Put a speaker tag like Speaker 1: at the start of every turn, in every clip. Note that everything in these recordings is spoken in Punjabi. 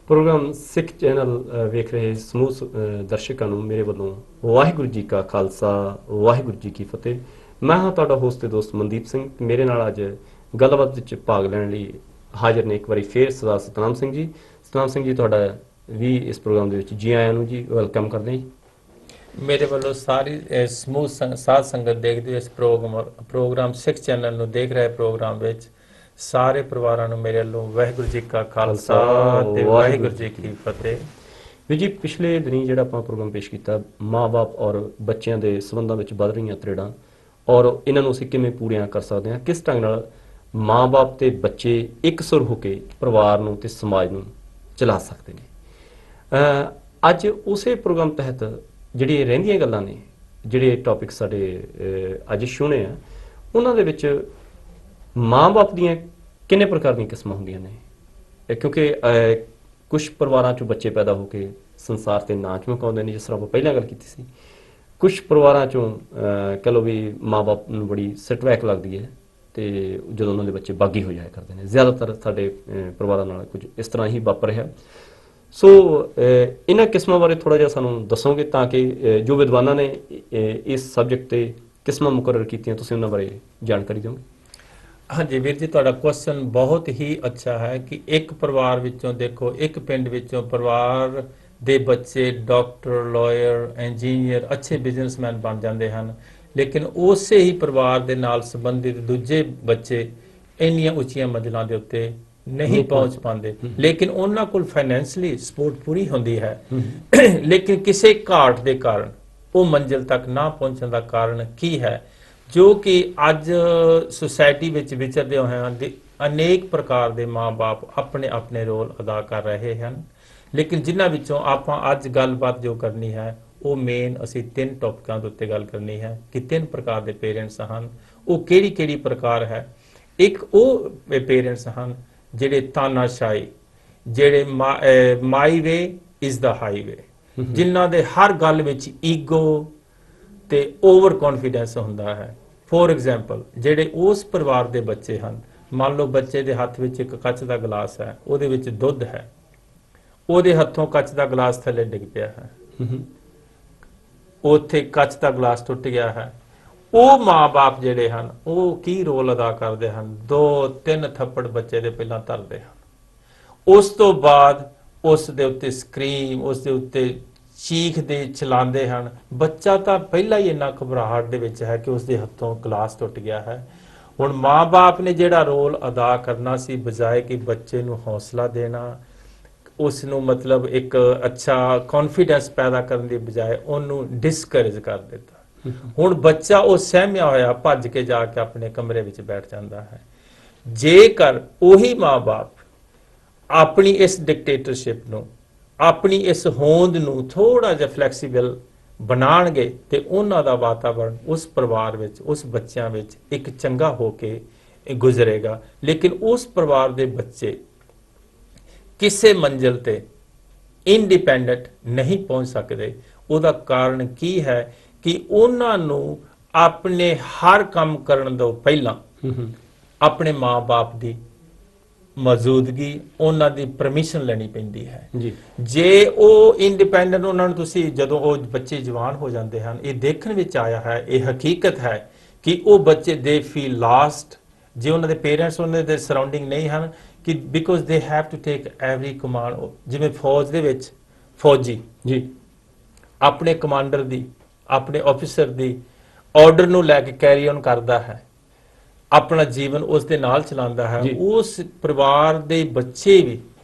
Speaker 1: प्रोग्राम सिख चैनल वेख रहे समूह दर्शकों ਨੂੰ ਮੇਰੇ ਵੱਲੋਂ ਵਾਹਿਗੁਰੂ ਜੀ ਕਾ ਖਾਲਸਾ ਵਾਹਿਗੁਰੂ ਜੀ ਕੀ ਫਤਿਹ। ਮੈਂ ਹਾਂ ਤੁਹਾਡਾ ਹੋਸਟ ਤੇ ਦੋਸਤ ਮਨਦੀਪ ਸਿੰਘ। ਮੇਰੇ ਨਾਲ ਅੱਜ ਗੱਲਬਾਤ ਵਿੱਚ ਭਾਗ ਲੈਣ ਲਈ ਹਾਜ਼ਰ ਨੇ ਇੱਕ ਵਾਰੀ ਫੇਰ ਸਰਦਾਰ ਸਤਨਾਮ ਸਿੰਘ ਜੀ। ਸਤਨਾਮ ਸਿੰਘ ਜੀ ਤੁਹਾਡਾ ਵੀ ਇਸ ਪ੍ਰੋਗਰਾਮ ਦੇ ਵਿੱਚ ਜੀ ਆਇਆਂ ਨੂੰ ਜੀ ਵੈਲਕਮ ਕਰਦੇ ਹਾਂ ਜੀ।
Speaker 2: ਮੇਰੇ ਵੱਲੋਂ ਸਾਰੀ ਸਮੂਹ ਸਾਧ ਸੰਗਤ ਦੇਖਦੇ ਇਸ ਪ੍ਰੋਗਰਾਮ ਸਿੱਖ ਚੈਨਲ ਨੂੰ ਦੇਖ ਰਹੇ ਪ੍ਰੋਗਰਾਮ ਵਿੱਚ ਸਾਰੇ ਪਰਿਵਾਰਾਂ ਨੂੰ ਮੇਰੇ ਵੱਲੋਂ ਵਾਹਿਗੁਰੂ ਜੀ ਕਾ ਖਾਲਸਾ ਤੇ ਵਾਹਿਗੁਰੂ ਜੀ ਕੀ ਫਤਿਹ।
Speaker 1: ਵੀ ਜੀ ਪਿਛਲੇ ਦਿਨੀ ਜਿਹੜਾ ਆਪਾਂ ਪ੍ਰੋਗਰਾਮ ਪੇਸ਼ ਕੀਤਾ ਮਾਂ-ਬਾਪ ਔਰ ਬੱਚਿਆਂ ਦੇ ਸੰਬੰਧਾਂ ਵਿੱਚ ਵੱਧ ਰਹੀਆਂ ਤਰੇੜਾਂ ਔਰ ਇਹਨਾਂ ਨੂੰ ਅਸੀਂ ਕਿਵੇਂ ਪੂਰੀਆਂ ਕਰ ਸਕਦੇ ਹਾਂ, ਕਿਸ ਢੰਗ ਨਾਲ ਮਾਂ-ਬਾਪ ਤੇ ਬੱਚੇ ਇਕਸੁਰ ਹੋ ਕੇ ਪਰਿਵਾਰ ਨੂੰ ਤੇ ਸਮਾਜ ਨੂੰ ਚਲਾ ਸਕਦੇ ਨੇ। ਅੱਜ ਉਸੇ ਪ੍ਰੋਗਰਾਮ ਤਹਿਤ ਜਿਹੜੀਆਂ ਰਹਿੰਦੀਆਂ ਗੱਲਾਂ ਨੇ, ਜਿਹੜੇ ਟੌਪਿਕ ਸਾਡੇ ਅੱਜ ਸੁਣੇ ਆ, ਉਹਨਾਂ ਦੇ ਵਿੱਚ ਮਾਂ-ਬਾਪ ਦੀਆਂ ਕਿੰਨੇ ਪ੍ਰਕਾਰ ਦੀਆਂ ਕਿਸਮਾਂ ਹੁੰਦੀਆਂ ਨੇ। ਕਿਉਂਕਿ ਕੁਝ ਪਰਿਵਾਰਾਂ 'ਚੋਂ ਬੱਚੇ ਪੈਦਾ ਹੋ ਕੇ ਸੰਸਾਰ ਤੇ ਨਾਂ ਚਮਕਾਉਂਦੇ ਨੇ, ਜਿਸ ਤਰ੍ਹਾਂ ਆਪਾਂ ਪਹਿਲਾਂ ਗੱਲ ਕੀਤੀ ਸੀ। ਕੁਝ ਪਰਿਵਾਰਾਂ 'ਚੋਂ ਕਹਿ ਲਓ ਵੀ ਮਾਂ-ਬਾਪ ਨੂੰ ਬੜੀ ਸਟਵੈਕ ਲੱਗਦੀ ਹੈ ਤੇ ਜਦੋਂ ਉਹਨਾਂ ਦੇ ਬੱਚੇ ਬਾਗੀ ਹੋ ਜਾਇਆ ਕਰਦੇ ਨੇ। ਜ਼ਿਆਦਾਤਰ ਸਾਡੇ ਪਰਿਵਾਰਾਂ ਨਾਲ ਕੁਝ ਇਸ ਤਰ੍ਹਾਂ ਹੀ ਵਾਪਰ ਰਿਹਾ। ਸੋ ਇਹਨਾਂ ਕਿਸਮਾਂ ਬਾਰੇ ਥੋੜ੍ਹਾ ਜਿਹਾ ਸਾਨੂੰ ਦੱਸੋਗੇ ਤਾਂ ਕਿ ਜੋ ਵਿਦਵਾਨਾਂ ਨੇ ਇਸ ਸਬਜੈਕਟ ਤੇ ਕਿਸਮਾਂ ਮੁਕਰਰ ਕੀਤੀਆਂ ਤੁਸੀਂ ਉਹਨਾਂ ਬਾਰੇ ਜਾਣਕਾਰੀ ਦਿਓਗੇ।
Speaker 2: ਹਾਂਜੀ ਵੀਰ ਜੀ, ਤੁਹਾਡਾ ਕੁਐਸਚਨ ਬਹੁਤ ਹੀ ਅੱਛਾ ਹੈ ਕਿ ਇੱਕ ਪਰਿਵਾਰ ਵਿੱਚੋਂ ਦੇਖੋ, ਇੱਕ ਪਿੰਡ ਵਿੱਚੋਂ ਪਰਿਵਾਰ ਦੇ ਬੱਚੇ ਡਾਕਟਰ, ਲਾਇਰ, ਇੰਜੀਨੀਅਰ, ਅੱਛੇ ਬਿਜ਼ਨਸਮੈਨ ਬਣ ਜਾਂਦੇ ਹਨ, ਲੇਕਿਨ ਉਸੇ ਹੀ ਪਰਿਵਾਰ ਦੇ ਨਾਲ ਸੰਬੰਧਿਤ ਦੂਜੇ ਬੱਚੇ ਇੰਨੀਆਂ ਉੱਚੀਆਂ ਮੰਜ਼ਿਲਾਂ ਦੇ ਉੱਤੇ ਨਹੀਂ ਪਹੁੰਚ ਪਾਉਂਦੇ। ਲੇਕਿਨ ਉਹਨਾਂ ਕੋਲ ਫਾਈਨੈਂਸ਼ਲੀ ਸਪੋਰਟ ਪੂਰੀ ਹੁੰਦੀ ਹੈ, ਲੇਕਿਨ ਕਿਸੇ ਘਾਟ ਦੇ ਕਾਰਨ ਉਹ ਮੰਜ਼ਿਲ ਤੱਕ ਨਾ ਪਹੁੰਚਣ ਦਾ ਕਾਰਨ ਕੀ ਹੈ, ਜੋ ਕਿ ਅੱਜ ਸੁਸਾਇਟੀ ਵਿੱਚ ਵਿਚਰਦੇ ਹੋਏ ਹਨ। ਅਨੇਕ ਪ੍ਰਕਾਰ ਦੇ ਮਾਂ-ਬਾਪ ਆਪਣੇ ਆਪਣੇ ਰੋਲ ਅਦਾ ਕਰ ਰਹੇ ਹਨ, ਲੇਕਿਨ ਜਿਨ੍ਹਾਂ ਵਿੱਚੋਂ ਆਪਾਂ ਅੱਜ ਗੱਲਬਾਤ ਜੋ ਕਰਨੀ ਹੈ ਉਹ ਮੇਨ ਅਸੀਂ 3 ਟੌਪਿਕਾਂ ਦੇ ਉੱਤੇ ਗੱਲ ਕਰਨੀ ਹੈ ਕਿ 3 ਪ੍ਰਕਾਰ ਦੇ ਪੇਰੈਂਟਸ ਹਨ। ਉਹ ਕਿਹੜੀ ਪ੍ਰਕਾਰ ਹੈ। ਇੱਕ ਉਹ ਪੇਰੈਂਟਸ ਹਨ ਜਿਹੜੇ ਤਾਨਾਸ਼ਾਹੀ, ਜਿਹੜੇ ਮਾਈ ਵੇ ਇਜ਼ ਦਾ ਹਾਈਵੇ, ਜਿਨ੍ਹਾਂ ਦੇ ਹਰ ਗੱਲ ਵਿੱਚ ਈਗੋ ਤੇ ਓਵਰ ਕੌਨਫੀਡੈਂਸ ਹੁੰਦਾ ਹੈ। ਫੋਰ ਐਗਜ਼ਾਮਪਲ, ਜਿਹੜੇ ਉਸ ਪਰਿਵਾਰ ਦੇ ਬੱਚੇ ਹਨ, ਮੰਨ ਲਓ ਬੱਚੇ ਦੇ ਹੱਥ ਵਿੱਚ ਇੱਕ ਕੱਚ ਦਾ ਗਲਾਸ ਹੈ, ਉਹਦੇ ਵਿੱਚ ਦੁੱਧ ਹੈ, ਉਹਦੇ ਹੱਥੋਂ ਕੱਚ ਦਾ ਗਲਾਸ ਥੱਲੇ ਡਿੱਗ ਪਿਆ ਹੈ, ਉੱਥੇ ਕੱਚ ਦਾ ਗਲਾਸ ਟੁੱਟ ਗਿਆ ਹੈ। ਉਹ ਮਾਂ-ਬਾਪ ਜਿਹੜੇ ਹਨ ਉਹ ਕੀ ਰੋਲ ਅਦਾ ਕਰਦੇ ਹਨ? 2-3 ਥੱਪੜ ਬੱਚੇ ਦੇ ਪਹਿਲਾਂ ਧਰਦੇ ਹਨ, ਉਸ ਤੋਂ ਬਾਅਦ ਉਸ ਦੇ ਉੱਤੇ ਸਕਰੀਮ, ਉਸ ਦੇ ਉੱਤੇ ਚੀਖਦੇ ਚਲਾਉਂਦੇ ਹਨ। ਬੱਚਾ ਤਾਂ ਪਹਿਲਾਂ ਹੀ ਇੰਨਾ ਘਬਰਾਹਟ ਦੇ ਵਿੱਚ ਹੈ ਕਿ ਉਸ ਦੇ ਹੱਥੋਂ ਗਲਾਸ ਟੁੱਟ ਗਿਆ ਹੈ। ਹੁਣ ਮਾਂ-ਬਾਪ ਨੇ ਜਿਹੜਾ ਰੋਲ ਅਦਾ ਕਰਨਾ ਸੀ, ਬਜਾਏ ਕਿ ਬੱਚੇ ਨੂੰ ਹੌਸਲਾ ਦੇਣਾ, ਉਸ ਨੂੰ ਮਤਲਬ ਇੱਕ ਅੱਛਾ ਕੌਨਫੀਡੈਂਸ ਪੈਦਾ ਕਰਨ ਦੀ ਬਜਾਏ ਉਹਨੂੰ ਡਿਸਕਰੇਜ ਕਰ ਦਿੱਤਾ। ਹੁਣ ਬੱਚਾ ਉਹ ਸਹਿਮਿਆ ਹੋਇਆ ਭੱਜ ਕੇ ਜਾ ਕੇ ਆਪਣੇ ਕਮਰੇ ਵਿੱਚ ਬੈਠ ਜਾਂਦਾ ਹੈ। ਜੇਕਰ ਉਹੀ ਮਾਂ-ਬਾਪ ਆਪਣੀ ਇਸ ਡਿਕਟੇਟਰਸ਼ਿਪ ਨੂੰ, ਆਪਣੀ ਇਸ ਹੋਂਦ ਨੂੰ ਥੋੜਾ ਜਿਹਾ ਫਲੈਕਸੀਬਲ ਬਣਾਉਣਗੇ ਤੇ ਉਹਨਾਂ ਦਾ ਵਾਤਾਵਰਣ ਉਸ ਪਰਿਵਾਰ ਵਿੱਚ, ਉਸ ਬੱਚਿਆਂ ਵਿੱਚ ਇੱਕ ਚੰਗਾ ਹੋ ਕੇ ਗੁਜ਼ਰੇਗਾ। ਲੇਕਿਨ ਉਸ ਪਰਿਵਾਰ ਦੇ ਬੱਚੇ ਕਿਸੇ ਮੰਜ਼ਿਲ ਤੇ ਇੰਡੀਪੈਂਡੈਂਟ ਨਹੀਂ ਪਹੁੰਚ ਸਕਦੇ। ਉਹਦਾ ਕਾਰਨ ਕੀ ਹੈ ਕਿ ਉਹਨਾਂ ਨੂੰ ਆਪਣੇ ਹਰ ਕੰਮ ਕਰਨ ਤੋਂ ਪਹਿਲਾਂ ਆਪਣੇ ਮਾਂ-ਬਾਪ ਦੀ ਮੌਜੂਦਗੀ, ਉਹਨਾਂ ਦੀ ਪਰਮਿਸ਼ਨ ਲੈਣੀ ਪੈਂਦੀ ਹੈ ਜੀ। ਜੇ ਉਹ ਇੰਡੀਪੈਂਡੈਂਟ, ਉਹਨਾਂ ਨੂੰ ਤੁਸੀਂ ਜਦੋਂ ਉਹ ਬੱਚੇ ਜਵਾਨ ਹੋ ਜਾਂਦੇ ਹਨ, ਇਹ ਦੇਖਣ ਵਿੱਚ ਆਇਆ ਹੈ, ਇਹ ਹਕੀਕਤ ਹੈ ਕਿ ਉਹ ਬੱਚੇ ਦੇ ਫੀਲ ਲਾਸਟ ਜੇ ਉਹਨਾਂ ਦੇ ਪੇਰੈਂਟਸ ਉਹਨਾਂ ਦੇ ਸਰਾਊਂਡਿੰਗ ਨਹੀਂ ਹਨ, ਕਿ because they have to take every command. ਜਿਵੇਂ ਫੌਜ ਦੇ ਵਿੱਚ ਫੌਜੀ ਜੀ ਆਪਣੇ ਕਮਾਂਡਰ ਦੀ, ਆਪਣੇ ਆਫਿਸਰ ਦੀ ਆਰਡਰ ਨੂੰ ਲੈ ਕੇ ਕੈਰੀ ਔਨ ਕਰਦਾ ਹੈ, ਆਪਣਾ ਜੀਵਨ ਉਸ ਦੇ ਨਾਲ ਚਲਾਉਂਦਾ ਹੈ। ਉਸ ਪਰਿਵਾਰ ਦੇ ਬੱਚੇ ਵੀ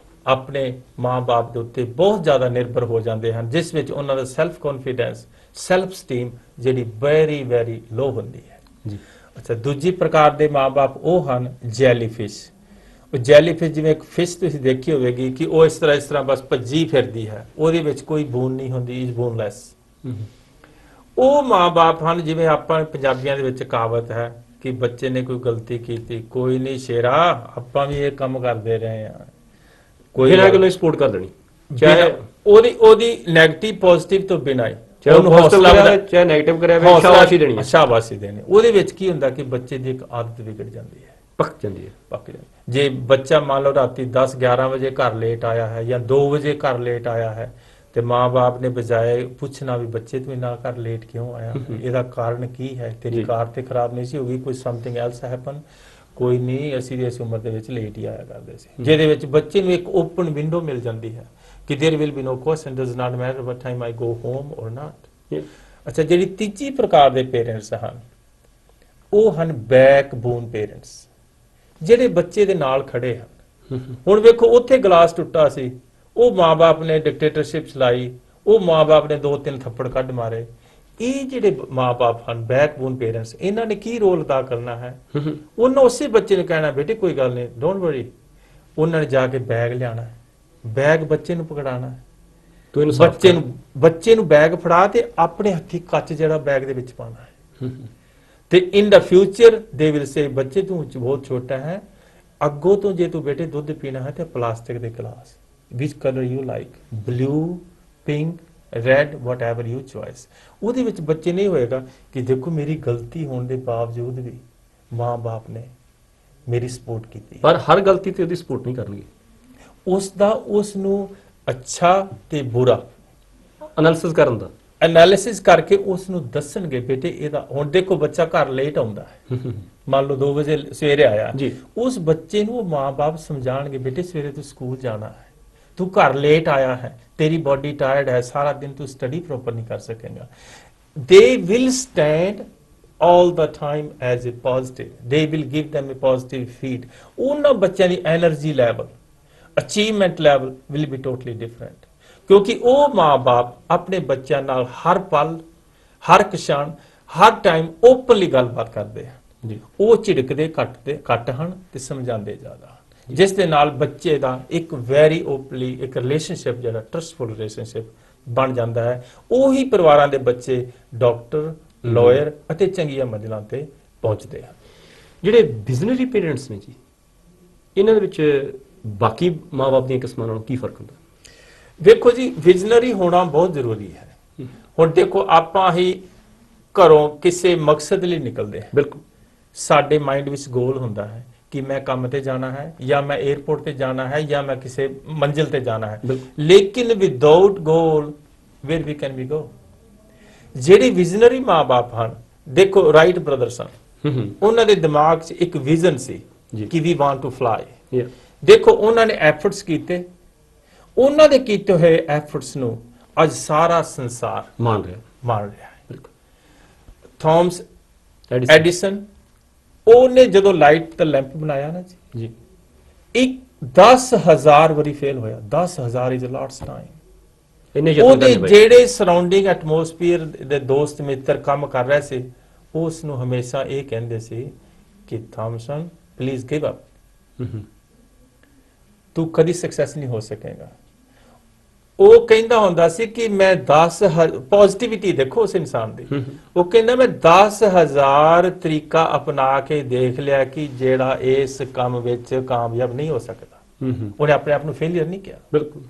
Speaker 2: ਆਪਣੇ ਮਾਂ-ਬਾਪ ਦੇ ਉੱਤੇ ਬਹੁਤ ਜ਼ਿਆਦਾ ਨਿਰਭਰ ਹੋ ਜਾਂਦੇ ਹਨ, ਜਿਸ ਵਿੱਚ ਉਹਨਾਂ ਦਾ ਸੈਲਫ ਕੌਨਫੀਡੈਂਸ, ਸੈਲਫ ਸਟੀਮ ਜਿਹੜੀ ਵੈਰੀ ਲੋ ਹੁੰਦੀ ਹੈ ਜੀ। ਅੱਛਾ, ਦੂਜੀ ਪ੍ਰਕਾਰ ਦੇ ਮਾਂ-ਬਾਪ ਉਹ ਹਨ ਜੈਲੀਫਿਸ਼। ਉਹ ਜੈਲੀਫਿਸ਼ ਜਿਵੇਂ ਇੱਕ ਫਿਸ਼ ਤੁਸੀਂ ਦੇਖੀ ਹੋਵੇਗੀ ਕਿ ਉਹ ਇਸ ਤਰ੍ਹਾਂ ਬਸ ਭੱਜੀ ਫਿਰਦੀ ਹੈ, ਉਹਦੇ ਵਿੱਚ ਕੋਈ ਬੂਨ ਨਹੀਂ ਹੁੰਦੀ, ਇਜ਼ ਬੋਨਲੈਸ। ਉਹ ਮਾਂ-ਬਾਪ ਹਨ, ਜਿਵੇਂ ਆਪਾਂ ਪੰਜਾਬੀਆਂ ਦੇ ਵਿੱਚ ਕਹਾਵਤ ਹੈ ਕਿ ਬੱਚੇ ਨੇ ਕੋਈ ਗਲਤੀ ਕੀਤੀ, ਕੋਈ ਨਹੀਂ ਸ਼ੇਰਾ, ਆਪਾਂ ਵੀ ਇਹ ਕੰਮ ਕਰਦੇ ਰਹੇ ਆ,
Speaker 1: ਕੋਈ ਨਾ ਕੋਈ ਸਪੋਰਟ ਕਰ ਦੇਣੀ,
Speaker 2: ਚਾਹੇ ਉਹਦੀ ਨੈਗੇਟਿਵ ਪੋਜ਼ਿਟਿਵ ਤੋਂ ਬਿਨਾਂ ਹੀ,
Speaker 1: ਉਹਨੂੰ ਹੌਸਲਾ ਚਾਹੇ ਨੈਗੇਟਿਵ ਕਰਿਆ, ਸ਼ਾਬਾਸ਼ੀ ਦੇਣੀ,
Speaker 2: ਸ਼ਾਬਾਸ਼ੀ ਦੇਣੀ। ਉਹਦੇ ਵਿੱਚ ਕੀ ਹੁੰਦਾ ਕਿ ਬੱਚੇ ਦੀ ਇੱਕ ਆਦਤ ਵਿਗੜ ਜਾਂਦੀ ਹੈ।
Speaker 1: ਪੱਕ ਜਾਂਦੀ ਹੈ।
Speaker 2: ਪੱਕ ਜਾਂਦੀ। ਜੇ ਬੱਚਾ ਮੰਨ ਲਓ ਰਾਤੀ 10-11 ਵਜੇ ਘਰ ਲੇਟ ਆਇਆ ਹੈ ਜਾਂ 2 ਵਜੇ ਘਰ ਲੇਟ ਆਇਆ ਹੈ, ਤੇ ਮਾਂ-ਬਾਪ ਨੇ ਬਜਾਏ ਪੁੱਛਣਾ ਵੀ ਬੱਚੇ ਤੂੰ ਇੰਨਾ ਘਰ ਲੇਟ ਕਿਉਂ ਆਇਆ, ਇਹਦਾ ਕਾਰਨ ਕੀ ਹੈ, ਤੇਰੀ ਕਾਰ ਤੇ ਖਰਾਬ ਨਹੀਂ ਸੀ ਹੋ ਗਈ, ਕੋਈ ਸਮਥਿੰਗ ਐਲਸ ਹੈਪਨ, ਕੋਈ ਨਹੀਂ, ਅਸੀਂ ਇਸ ਉਮਰ ਦੇ ਵਿੱਚ ਲੇਟ ਹੀ ਆਇਆ ਕਰਦੇ ਸੀ, ਜਿਹਦੇ ਵਿੱਚ ਬੱਚੇ ਨੂੰ ਇੱਕ ਓਪਨ ਵਿੰਡੋ ਮਿਲ ਜਾਂਦੀ ਹੈ ਕਿ there will be no question, does not matter what time I go home or not. ਅੱਛਾ, ਜਿਹੜੀ ਤੀਜੀ ਪ੍ਰਕਾਰ ਦੇ ਪੇਰੈਂਟਸ ਹਨ ਉਹ ਹਨ ਬੈਕਬੋਨ ਪੇਰੈਂਟਸ, ਜਿਹੜੇ ਬੱਚੇ ਦੇ ਨਾਲ ਖੜੇ ਹਨ। ਹੁਣ ਵੇਖੋ ਉੱਥੇ ਗਲਾਸ ਟੁੱਟਾ ਸੀ, ਉਹ ਮਾਂ-ਬਾਪ ਨੇ ਡਿਕਟੇਟਰਸ਼ਿਪ ਚਲਾਈ, ਉਹ ਮਾਂ-ਬਾਪ ਨੇ 2-3 ਥੱਪੜ ਕੱਢ ਮਾਰੇ। ਇਹ ਜਿਹੜੇ ਮਾਂ-ਬਾਪ ਹਨ ਬੈਕਬੋਨ ਪੇਰੈਂਟਸ, ਇਹਨਾਂ ਨੇ ਕੀ ਰੋਲ ਅਦਾ ਕਰਨਾ ਹੈ? ਉਹਨਾਂ ਉਸੇ ਬੱਚੇ ਨੂੰ ਕਹਿਣਾ ਬੇਟੇ ਕੋਈ ਗੱਲ ਨਹੀਂ, ਡੋਂਟ ਵਰੀ। ਉਹਨਾਂ ਨੇ ਜਾ ਕੇ ਬੈਗ ਲਿਆਣਾ, ਬੈਗ ਬੱਚੇ ਨੂੰ ਪਕੜਾਣਾ, ਬੱਚੇ ਨੂੰ ਬੈਗ ਫੜਾ ਤੇ ਆਪਣੇ ਹੱਥੀ ਕੱਚ ਜਿਹੜਾ ਬੈਗ ਦੇ ਵਿੱਚ ਪਾਣਾ ਹੈ। ਤੇ ਇਨ ਦਾ ਫਿਊਚਰ ਦੇ ਵਿਲ ਸੇ ਬੱਚੇ ਤੂੰ ਬਹੁਤ ਛੋਟਾ ਹੈ, ਅੱਗੋਂ ਤੋਂ ਜੇ ਤੂੰ ਬੇਟੇ ਦੁੱਧ ਪੀਣਾ ਹੈ ਤੇ ਪਲਾਸਟਿਕ ਦੇ glass, which colour you like, blue, pink, red, whatever you choice. ਉਹਦੇ ਵਿੱਚ ਬੱਚੇ ਨਹੀਂ ਹੋਏਗਾ ਕਿ ਦੇਖੋ ਮੇਰੀ ਗਲਤੀ ਹੋਣ ਦੇ ਬਾਵਜੂਦ ਵੀ ਮਾਂ-ਬਾਪ ਨੇ ਮੇਰੀ ਸਪੋਰਟ ਕੀਤੀ,
Speaker 1: ਪਰ ਹਰ ਗਲਤੀ ਤੇ ਉਹਦੀ ਸਪੋਰਟ ਨਹੀਂ ਕਰਨਗੇ।
Speaker 2: ਉਸ ਨੂੰ ਅੱਛਾ ਤੇ ਬੁਰਾ
Speaker 1: ਐਨਾਲਿਸਿਸ ਕਰਨ ਦਾ,
Speaker 2: ਐਨਾਲਿਸਿਸ ਕਰਕੇ ਉਸ ਨੂੰ ਦੱਸਣਗੇ ਬੇਟੇ ਇਹਦਾ। ਹੁਣ ਦੇਖੋ ਬੱਚਾ ਘਰ ਲੇਟ ਆਉਂਦਾ ਹੈ, ਮੰਨ ਲਓ 2 ਵਜੇ ਸਵੇਰੇ ਆਇਆ, ਉਸ ਬੱਚੇ ਨੂੰ ਉਹ ਮਾਂ-ਬਾਪ ਸਮਝਾਣਗੇ ਬੇਟੇ ਸਵੇਰੇ ਤੂੰ ਸਕੂਲ ਜਾਣਾ ਹੈ, ਤੂੰ ਘਰ ਲੇਟ ਆਇਆ ਹੈ, ਤੇਰੀ ਬੋਡੀ ਟਾਇਰਡ ਹੈ, ਸਾਰਾ ਦਿਨ ਤੂੰ ਸਟੱਡੀ ਪ੍ਰੋਪਰ ਨਹੀਂ ਕਰ ਸਕੇਗਾ। They will stand all the time as a positive, they will give them a positive feed। ਉਹਨਾਂ ਬੱਚਿਆਂ ਦੀ energy level, achievement level will be totally different, ਕਿਉਂਕਿ ਉਹ ਮਾਂ-ਬਾਪ ਆਪਣੇ ਬੱਚਿਆਂ ਨਾਲ ਹਰ ਪਲ, ਹਰ ਕਿਸ਼ਣ, ਹਰ ਟਾਈਮ ਓਪਨਲੀ ਗੱਲਬਾਤ ਕਰਦੇ ਹਨ ਜੀ। ਉਹ ਝਿੜਕਦੇ ਘੱਟ ਹਨ ਤੇ ਸਮਝਾਉਂਦੇ ਜ਼ਿਆਦਾ ਹਨ, ਜਿਸ ਦੇ ਨਾਲ ਬੱਚੇ ਦਾ ਇੱਕ ਵੈਰੀ ਓਪਨਲੀ ਇੱਕ ਰਿਲੇਸ਼ਨਸ਼ਿਪ ਜਿਹੜਾ ਟਰਸਟਫੁਲ ਰਿਲੇਸ਼ਨਸ਼ਿਪ ਬਣ ਜਾਂਦਾ ਹੈ। ਉਹੀ ਪਰਿਵਾਰਾਂ ਦੇ ਬੱਚੇ ਡਾਕਟਰ, ਲਾਇਰ ਅਤੇ ਚੰਗੀਆਂ ਮੰਜ਼ਿਲਾਂ ਤੇ ਪਹੁੰਚਦੇ ਹਨ।
Speaker 1: ਜਿਹੜੇ ਵਿਜ਼ਨਰੀ ਪੇਰੈਂਟਸ ਨੇ ਜੀ, ਇਹਨਾਂ ਦੇ ਵਿੱਚ ਬਾਕੀ ਮਾਂ-ਬਾਪ ਦੀਆਂ ਕਿਸਮਾਂ ਨਾਲੋਂ ਕੀ ਫਰਕ ਹੁੰਦਾ?
Speaker 2: ਵੇਖੋ ਜੀ, ਵਿਜ਼ਨਰੀ ਹੋਣਾ ਬਹੁਤ ਜ਼ਰੂਰੀ ਹੈ। ਹੁਣ ਦੇਖੋ ਆਪਾਂ ਹੀ ਘਰੋਂ ਕਿਸੇ ਮਕਸਦ ਲਈ ਨਿਕਲਦੇ ਹਾਂ,
Speaker 1: ਬਿਲਕੁਲ
Speaker 2: ਸਾਡੇ ਮਾਈਂਡ ਵਿੱਚ ਗੋਲ ਹੁੰਦਾ ਹੈ ਕਿ ਮੈਂ ਕੰਮ ਤੇ ਜਾਣਾ ਹੈ, ਜਾਂ ਮੈਂ 에ਅਰਪੋਰਟ ਤੇ ਜਾਣਾ ਹੈ, ਜਾਂ ਮੈਂ ਕਿਸੇ ਮੰਜ਼ਿਲ ਤੇ ਜਾਣਾ ਹੈ, ਲੇਕਿਨ without goal where we can we go. ਜਿਹੜੇ ਵਿਜ਼ਨਰੀ ਮਾਂ-ਬਾਪ ਹਨ, ਦੇਖੋ ਰਾਈਟ ਬ੍ਰਦਰਸ ਹਨ, ਉਹਨਾਂ ਦੇ ਦਿਮਾਗ 'ਚ ਇੱਕ ਵਿਜ਼ਨ ਸੀ ਕਿ ਵੀ ਵਾਂਟ ਟੂ ਫਲਾਈ। ਦੇਖੋ ਉਹਨਾਂ ਨੇ ਐਫਰਟਸ ਕੀਤੇ, ਉਹਨਾਂ ਦੇ ਕੀਤੇ ਹੋਏ ਐਫਰਟਸ ਨੂੰ ਅੱਜ ਸਾਰਾ ਸੰਸਾਰ
Speaker 1: ਮੰਨ ਰਿਹਾ
Speaker 2: ਹੈ। ਥਾਮਸ ਐਡੀਸਨ, ਉਹਨੇ ਜਦੋਂ ਲਾਈਟ ਦਾ ਲੈਂਪ ਬਣਾਇਆ ਨਾ ਜੀ, ਇੱਕ 10,000 ਵਾਰੀ ਫੇਲ ਹੋਇਆ। 10,000 ਇਜ਼ ਅ ਲਾਟਸ ਟਾਈਮ। ਉਹਦੇ ਜਿਹੜੇ ਸਰਾਊਂਡਿੰਗ ਐਟਮੋਸਫੀਅਰ ਦੇ ਦੋਸਤ ਮਿੱਤਰ ਕੰਮ ਕਰ ਰਹੇ ਸੀ, ਉਸ ਨੂੰ ਹਮੇਸ਼ਾ ਇਹ ਕਹਿੰਦੇ ਸੀ ਕਿ ਥਾਮਸਨ ਪਲੀਜ਼ ਗਿਵ ਅਪ, ਤੂੰ ਕਦੀ ਸਕਸੈਸ ਨਹੀਂ ਹੋ ਸਕੇਗਾ। ਉਹ ਕਹਿੰਦਾ ਹੁੰਦਾ ਸੀ ਕਿ ਮੈਂ 10,000 ਪੋਜ਼ਿਟਿਵਿਟੀ ਦੇਖੋ ਉਸ ਇਨਸਾਨ ਦੀ, ਉਹ ਕਹਿੰਦਾ ਮੈਂ 10,000 ਤਰੀਕਾ ਅਪਣਾ ਕੇ ਦੇਖ ਲਿਆ ਕਿ ਜਿਹੜਾ ਇਸ ਕੰਮ ਵਿੱਚ ਕਾਮਯਾਬ ਨਹੀਂ ਹੋ ਸਕਦਾ। ਉਹਨੇ ਆਪਣੇ ਆਪ ਨੂੰ ਫੇਲਿਅਰ ਨਹੀਂ ਕਿਹਾ,
Speaker 1: ਬਿਲਕੁਲ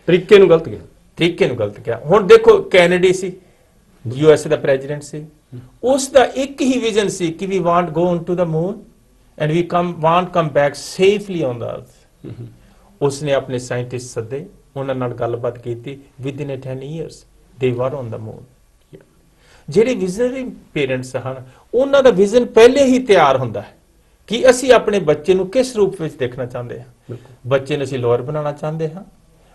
Speaker 1: ਤਰੀਕੇ ਨੂੰ ਗਲਤ ਕਿਹਾ। ਹੁਣ ਦੇਖੋ ਕੈਨੇਡੀ ਸੀ, USA ਦਾ ਪ੍ਰੈਜ਼ੀਡੈਂਟ ਸੀ, ਉਸ ਦਾ ਇੱਕ ਹੀ ਵਿਜ਼ਨ ਸੀ ਕਿ we want go into the moon and we want come back safely on the earth. ਉਸਨੇ ਆਪਣੇ ਸਾਇੰਟਿਸਟ ਸੱਦੇ, ਉਹਨਾਂ ਨਾਲ ਗੱਲਬਾਤ ਕੀਤੀ, ਵਿਦਿਨ 10 years ਦੇ ਵਰ ਔਨ ਦਾ ਮੂਨ। ਜਿਹੜੇ ਵਿਜ਼ਨਰੀ ਪੇਰੈਂਟਸ ਹਨ, ਉਹਨਾਂ ਦਾ ਵਿਜ਼ਨ ਪਹਿਲੇ ਹੀ ਤਿਆਰ ਹੁੰਦਾ ਹੈ ਕਿ ਅਸੀਂ ਆਪਣੇ ਬੱਚੇ ਨੂੰ ਕਿਸ ਰੂਪ ਵਿੱਚ ਦੇਖਣਾ ਚਾਹੁੰਦੇ ਹਾਂ। ਬੱਚੇ ਨੂੰ ਅਸੀਂ ਲਾਇਰ ਬਣਾਉਣਾ ਚਾਹੁੰਦੇ ਹਾਂ,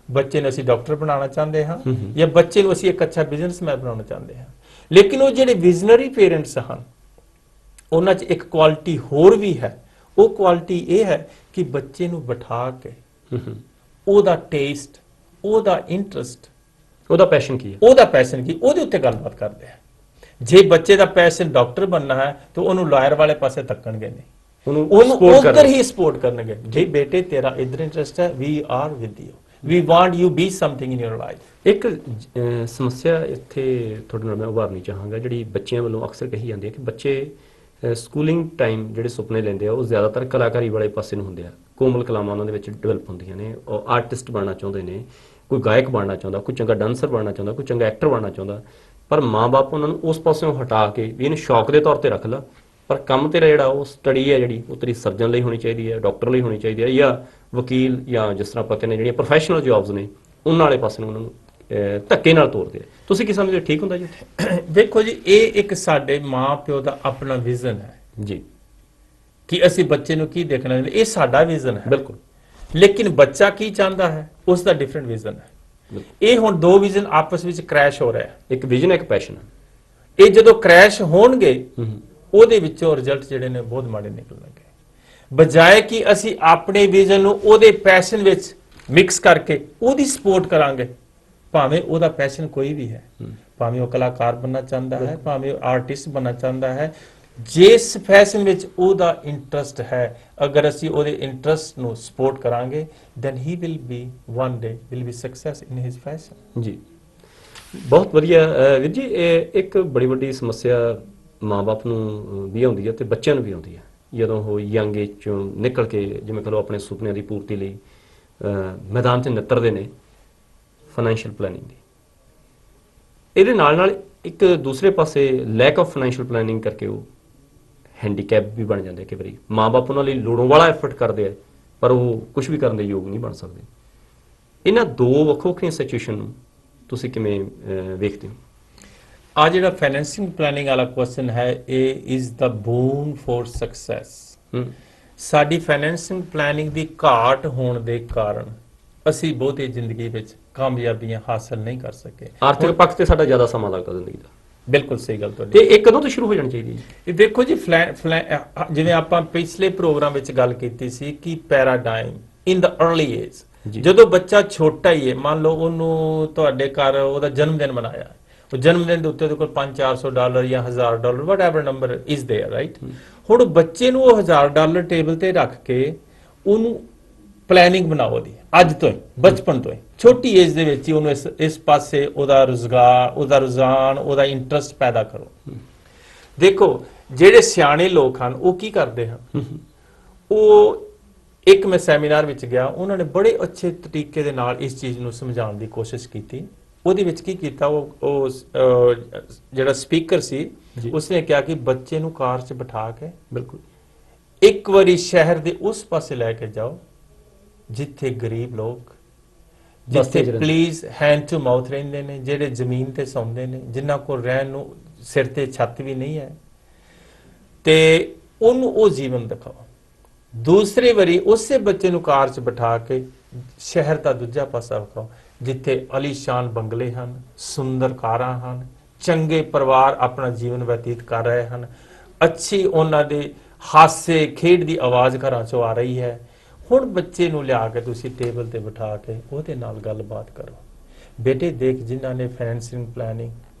Speaker 1: ਬੱਚੇ ਨੂੰ ਅਸੀਂ ਡਾਕਟਰ ਬਣਾਉਣਾ ਚਾਹੁੰਦੇ ਹਾਂ, ਜਾਂ ਬੱਚੇ ਨੂੰ ਅਸੀਂ ਇੱਕ ਅੱਛਾ ਬਿਜ਼ਨਸਮੈਨ ਬਣਾਉਣਾ ਚਾਹੁੰਦੇ ਹਾਂ। ਲੇਕਿਨ ਉਹ ਜਿਹੜੇ ਵਿਜ਼ਨਰੀ ਪੇਰੈਂਟਸ ਹਨ, ਉਹਨਾਂ 'ਚ ਇੱਕ ਕੁਆਲਿਟੀ ਹੋਰ ਵੀ ਹੈ। ਉਹ ਕੁਆਲਿਟੀ ਇਹ ਹੈ ਕਿ ਬੱਚੇ ਨੂੰ ਬਿਠਾ ਕੇ ਉਹਦਾ ਟੇਸਟ, ਉਹਦਾ ਇੰਟਰਸਟ, ਉਹਦਾ ਪੈਸ਼ਨ ਕੀ ਹੈ,
Speaker 2: ਉਹਦੇ ਉੱਤੇ ਗੱਲਬਾਤ ਕਰਦੇ ਆ। ਜੇ ਬੱਚੇ ਦਾ ਪੈਸ਼ਨ ਡਾਕਟਰ ਬਣਨਾ ਹੈ ਤਾਂ ਉਹਨੂੰ ਲਾਇਰ ਵਾਲੇ ਪਾਸੇ ਧੱਕਣਗੇ ਨਹੀਂ, ਉਹਨੂੰ ਉਧਰ ਹੀ ਸਪੋਰਟ ਕਰਨਗੇ। ਜੇ ਬੇਟੇ ਤੇਰਾ ਇਧਰ ਇੰਟਰਸਟ ਹੈ, we are with you, we want you be something in your life.
Speaker 1: ਇੱਕ ਸਮੱਸਿਆ ਇੱਥੇ ਤੁਹਾਡੇ ਨਾਲ ਮੈਂ ਉਭਾਰਨੀ ਚਾਹਾਂਗਾ, ਜਿਹੜੀ ਬੱਚਿਆਂ ਵੱਲੋਂ ਅਕਸਰ ਕਹੀ ਜਾਂਦੀ ਹੈ ਕਿ ਬੱਚੇ ਸਕੂਲਿੰਗ ਟਾਈਮ ਜਿਹੜੇ ਸੁਪਨੇ ਲੈਂਦੇ ਆ ਉਹ ਜ਼ਿਆਦਾਤਰ ਕਲਾਕਾਰੀ ਵਾਲੇ ਪਾਸੇ ਨੂੰ ਹੁੰਦੇ ਆ, ਕੋਮਲ ਕਲਾਵਾਂ ਉਹਨਾਂ ਦੇ ਵਿੱਚ ਡਿਵੈਲਪ ਹੁੰਦੀਆਂ ਨੇ, ਉਹ ਆਰਟਿਸਟ ਬਣਨਾ ਚਾਹੁੰਦੇ ਨੇ, ਕੋਈ ਗਾਇਕ ਬਣਨਾ ਚਾਹੁੰਦਾ, ਕੋਈ ਚੰਗਾ ਡਾਂਸਰ ਬਣਨਾ ਚਾਹੁੰਦਾ, ਕੋਈ ਚੰਗਾ ਐਕਟਰ ਬਣਨਾ ਚਾਹੁੰਦਾ। ਪਰ ਮਾਂ-ਬਾਪ ਉਹਨਾਂ ਨੂੰ ਉਸ ਪਾਸਿਓਂ ਹਟਾ ਕੇ ਵੀ ਇਹਨੂੰ ਸ਼ੌਕ ਦੇ ਤੌਰ ਤੇ ਰੱਖ ਲਾ, ਪਰ ਕੰਮ ਤੇਰਾ ਜਿਹੜਾ ਉਹ ਸਟੱਡੀ ਹੈ ਜਿਹੜੀ ਉਹ ਤੇਰੀ ਸਰਜਨ ਲਈ ਹੋਣੀ ਚਾਹੀਦੀ ਹੈ, ਡਾਕਟਰ ਲਈ ਹੋਣੀ ਚਾਹੀਦੀ ਹੈ, ਜਾਂ ਵਕੀਲ, ਜਾਂ ਜਿਸ ਤਰ੍ਹਾਂ ਆਪਾਂ ਕਹਿੰਦੇ ਜਿਹੜੀਆਂ ਪ੍ਰੋਫੈਸ਼ਨਲ ਜੌਬਸ ਨੇ ਉਹਨਾਂ ਵਾਲੇ ਪਾਸੇ ਨੂੰ ਉਹਨਾਂ ਨੂੰ ਧੱਕੇ ਨਾਲ ਤੋਰਦੇ ਆ। ਤੁਸੀਂ ਕੀ ਸਮਝਦੇ, ਠੀਕ ਹੁੰਦਾ ਜੀ?
Speaker 2: ਦੇਖੋ ਜੀ, ਇਹ ਇੱਕ ਸਾਡੇ ਮਾਂ ਪਿਓ ਦਾ ਆਪਣਾ ਵਿਜ਼ਨ ਹੈ
Speaker 1: ਜੀ
Speaker 2: ਕਿ ਅਸੀਂ ਬੱਚੇ ਨੂੰ ਕੀ ਦੇਖਣਾ ਚਾਹੁੰਦੇ, ਇਹ ਸਾਡਾ ਵਿਜ਼ਨ ਹੈ।
Speaker 1: ਬਿਲਕੁਲ।
Speaker 2: ਲੇਕਿਨ ਬੱਚਾ ਕੀ ਚਾਹੁੰਦਾ ਹੈ ਉਸ ਦਾ ਡਿਫਰੈਂਟ ਵਿਜ਼ਨ ਹੈ। ਇਹ ਹੁਣ ਦੋ ਵਿਜ਼ਨ ਆਪਸ ਵਿੱਚ ਕ੍ਰੈਸ਼ ਹੋ ਰਿਹਾ ਹੈ।
Speaker 1: ਇੱਕ ਵਿਜ਼ਨ, ਇੱਕ ਪੈਸ਼ਨ।
Speaker 2: ਇਹ ਜਦੋਂ ਕ੍ਰੈਸ਼ ਹੋਣਗੇ ਉਹਦੇ ਵਿੱਚੋਂ ਰਿਜ਼ਲਟ ਜਿਹੜੇ ਨੇ ਬਹੁਤ ਮਾੜੇ ਨਿਕਲਣਗੇ, ਬਜਾਏ ਕਿ ਅਸੀਂ ਆਪਣੇ ਵਿਜ਼ਨ ਨੂੰ ਉਹਦੇ ਪੈਸ਼ਨ ਵਿੱਚ ਮਿਕਸ ਕਰਕੇ ਉਹਦੀ ਸਪੋਰਟ ਕਰਾਂਗੇ। ਭਾਵੇਂ ਉਹਦਾ ਪੈਸ਼ਨ ਕੋਈ ਵੀ ਹੈ, ਭਾਵੇਂ ਉਹ ਕਲਾਕਾਰ ਬਣਨਾ ਚਾਹੁੰਦਾ ਹੈ, ਭਾਵੇਂ ਉਹ ਆਰਟਿਸਟ ਬਣਨਾ ਚਾਹੁੰਦਾ ਹੈ, ਜਿਸ ਫੈਸ਼ਨ ਵਿੱਚ ਉਹਦਾ ਇੰਟਰਸਟ ਹੈ, ਅਗਰ ਅਸੀਂ ਉਹਦੇ ਇੰਟਰਸਟ ਨੂੰ ਸਪੋਰਟ ਕਰਾਂਗੇ then he will be one day will be success in his fashion।
Speaker 1: ਜੀ ਬਹੁਤ ਵਧੀਆ ਵੀਰ ਜੀ। ਇਹ ਇੱਕ ਬੜੀ ਵੱਡੀ ਸਮੱਸਿਆ ਮਾਂ-ਬਾਪ ਨੂੰ ਵੀ ਆਉਂਦੀ ਹੈ ਤੇ ਬੱਚਿਆਂ ਨੂੰ ਵੀ ਆਉਂਦੀ ਹੈ ਜਦੋਂ ਉਹ ਯੰਗ ਏਜ ਚੋਂ ਨਿਕਲ ਕੇ, ਜਿਵੇਂ ਕਹ ਲਓ, ਆਪਣੇ ਸੁਪਨਿਆਂ ਦੀ ਪੂਰਤੀ ਲਈ ਮੈਦਾਨ 'ਚ ਨਿੱਤਰਦੇ ਨੇ, ਫਾਈਨੈਂਸ਼ੀਅਲ ਪਲੈਨਿੰਗ ਦੀ। ਇਹਦੇ ਨਾਲ ਨਾਲ ਇੱਕ ਦੂਸਰੇ ਪਾਸੇ ਲੈਕ ਆਫ ਫਾਈਨੈਂਸ਼ੀਅਲ ਪਲੈਨਿੰਗ ਕਰਕੇ ਉਹ ਹੈਂਡੀਕੈਪ ਵੀ ਬਣ ਜਾਂਦੇ। ਕਈ ਵਾਰੀ ਮਾਂ-ਬਾਪ ਉਹਨਾਂ ਲਈ ਲੋੜੋਂ ਵਾਲਾ ਐਫਰਟ ਕਰਦੇ ਆ ਪਰ ਉਹ ਕੁਝ ਵੀ ਕਰਨ ਦੇ ਯੋਗ ਨਹੀਂ ਬਣ ਸਕਦੇ। ਇਹਨਾਂ ਦੋ ਵੱਖੋ ਵੱਖਰੀਆਂ ਸਿਚੁਏਸ਼ਨ ਨੂੰ ਤੁਸੀਂ ਕਿਵੇਂ ਵੇਖਦੇ ਹੋ?
Speaker 2: ਆ ਜਿਹੜਾ ਫਾਈਨੈਂਸਿੰਗ ਪਲੈਨਿੰਗ ਵਾਲਾ ਕੁਐਸਚਨ ਹੈ, ਇਹ ਇਜ਼ ਦਾ ਬੂਨ ਫॉर ਸਕਸੈਸ। ਸਾਡੀ ਫਾਈਨੈਂਸਿੰਗ ਪਲੈਨਿੰਗ ਦੀ ਘਾਟ ਹੋਣ ਦੇ ਕਾਰਨ ਅਸੀਂ ਬਹੁਤੀ ਜ਼ਿੰਦਗੀ ਵਿੱਚ ਕਾਮਯਾਬੀਆਂ ਹਾਸਲ ਨਹੀਂ ਕਰ ਸਕੇ।
Speaker 1: ਆਰਥਿਕ ਪੱਖ ਤੇ ਸਾਡਾ ਜ਼ਿਆਦਾ ਸਮਾਂ ਲੱਗਦਾ ਜ਼ਿੰਦਗੀ ਦਾ।
Speaker 2: ਬਿਲਕੁਲ ਸਹੀ ਗੱਲ ਤੁਹਾਡੀ।
Speaker 1: ਤੇ ਇਹ ਕਦੋਂ ਤੋਂ ਸ਼ੁਰੂ ਹੋ ਜਾਣੀ ਚਾਹੀਦੀ ਹੈ?
Speaker 2: ਇਹ ਦੇਖੋ ਜੀ, ਜਿਵੇਂ ਆਪਾਂ ਪਿਛਲੇ ਪ੍ਰੋਗਰਾਮ ਵਿੱਚ ਗੱਲ ਕੀਤੀ ਸੀ ਕਿ ਪੈਰਾਡਾਈਮ ਇਨ ਦਾ अर्ਲੀ ਏਜ, ਜਦੋਂ ਬੱਚਾ ਛੋਟਾ ਹੀ ਹੈ, ਮੰਨ ਲਓ ਉਹਨੂੰ ਤੁਹਾਡੇ ਘਰ ਉਹਦਾ ਜਨਮ ਦਿਨ ਮਨਾਇਆ, ਉਹ ਜਨਮ ਦਿਨ ਦੇ ਉੱਤੇ ਉਹਦੇ ਕੋਲ $500-400 ਜਾਂ $1000 whatever number is there, right. ਹੁਣ ਬੱਚੇ ਨੂੰ ਉਹ $1000 ਟੇਬਲ ਤੇ ਰੱਖ ਕੇ ਉਹਨੂੰ ਪਲੈਨਿੰਗ ਬਣਾਓ ਦੀ, ਅੱਜ ਤੋਂ ਹੀ, ਬਚਪਨ ਤੋਂ ਹੀ, ਛੋਟੀ ਏਜ ਦੇ ਵਿੱਚ ਹੀ ਉਹਨੂੰ ਇਸ ਪਾਸੇ ਉਹਦਾ ਰੁਜ਼ਗਾਰ, ਉਹਦਾ ਰੁਝਾਨ, ਉਹਦਾ ਇੰਟਰਸਟ ਪੈਦਾ ਕਰੋ। ਦੇਖੋ, ਜਿਹੜੇ ਸਿਆਣੇ ਲੋਕ ਹਨ ਉਹ ਕੀ ਕਰਦੇ ਹਨ, ਉਹ ਇੱਕ ਮੈਂ ਸੈਮੀਨਾਰ ਵਿੱਚ ਗਿਆ, ਉਹਨਾਂ ਨੇ ਬੜੇ ਅੱਛੇ ਤਰੀਕੇ ਦੇ ਨਾਲ ਇਸ ਚੀਜ਼ ਨੂੰ ਸਮਝਾਉਣ ਦੀ ਕੋਸ਼ਿਸ਼ ਕੀਤੀ। ਉਹਦੇ ਵਿੱਚ ਕੀ ਕੀਤਾ, ਉਹ ਜਿਹੜਾ ਸਪੀਕਰ ਸੀ ਉਸਨੇ ਕਿਹਾ ਕਿ ਬੱਚੇ ਨੂੰ ਕਾਰ 'ਚ ਬਿਠਾ ਕੇ
Speaker 1: ਬਿਲਕੁਲ
Speaker 2: ਇੱਕ ਵਾਰੀ ਸ਼ਹਿਰ ਦੇ ਉਸ ਪਾਸੇ ਲੈ ਕੇ ਜਾਓ ਜਿੱਥੇ ਗਰੀਬ ਲੋਕ, ਜਿੱਥੇ ਪਲੀਜ਼ ਹੈਂਡ ਟੂ ਮਾਊਥ ਰਹਿੰਦੇ ਨੇ, ਜਿਹੜੇ ਜ਼ਮੀਨ ਤੇ ਸੌਂਦੇ ਨੇ, ਜਿਨ੍ਹਾਂ ਕੋਲ ਰਹਿਣ ਨੂੰ ਸਿਰ ਤੇ ਛੱਤ ਵੀ ਨਹੀਂ ਹੈ, ਤੇ ਉਹਨੂੰ ਉਹ ਜੀਵਨ ਦਿਖਾਓ। ਦੂਸਰੀ ਵਾਰੀ ਉਸੇ ਬੱਚੇ ਨੂੰ ਕਾਰ 'ਚ ਬਿਠਾ ਕੇ ਸ਼ਹਿਰ ਦਾ ਦੂਜਾ ਪਾਸਾ ਵਿਖਾਓ ਜਿੱਥੇ ਅਲੀਸ਼ਾਨ ਬੰਗਲੇ ਹਨ, ਸੁੰਦਰ ਕਾਰਾਂ ਹਨ, ਚੰਗੇ ਪਰਿਵਾਰ ਆਪਣਾ ਜੀਵਨ ਬਤੀਤ ਕਰ ਰਹੇ ਹਨ, ਅੱਛੀ ਉਹਨਾਂ ਦੇ ਹਾਸੇ ਖੇਡ ਦੀ ਆਵਾਜ਼ ਘਰਾਂ 'ਚੋਂ ਆ ਰਹੀ ਹੈ। ਹੁਣ ਬੱਚੇ ਨੂੰ ਲਿਆ ਕੇ ਤੁਸੀਂ ਟੇਬਲ ਤੇ ਬਿਠਾ ਕੇ ਉਹਦੇ ਨਾਲ ਗੱਲਬਾਤ ਕਰੋ। ਬੇਟੇ ਦੇਖ, ਜਿਨ੍ਹਾਂ ਨੇ ਫਾਈਨੈਂਸਿੰਗ ਪਲੈਨਿੰਗ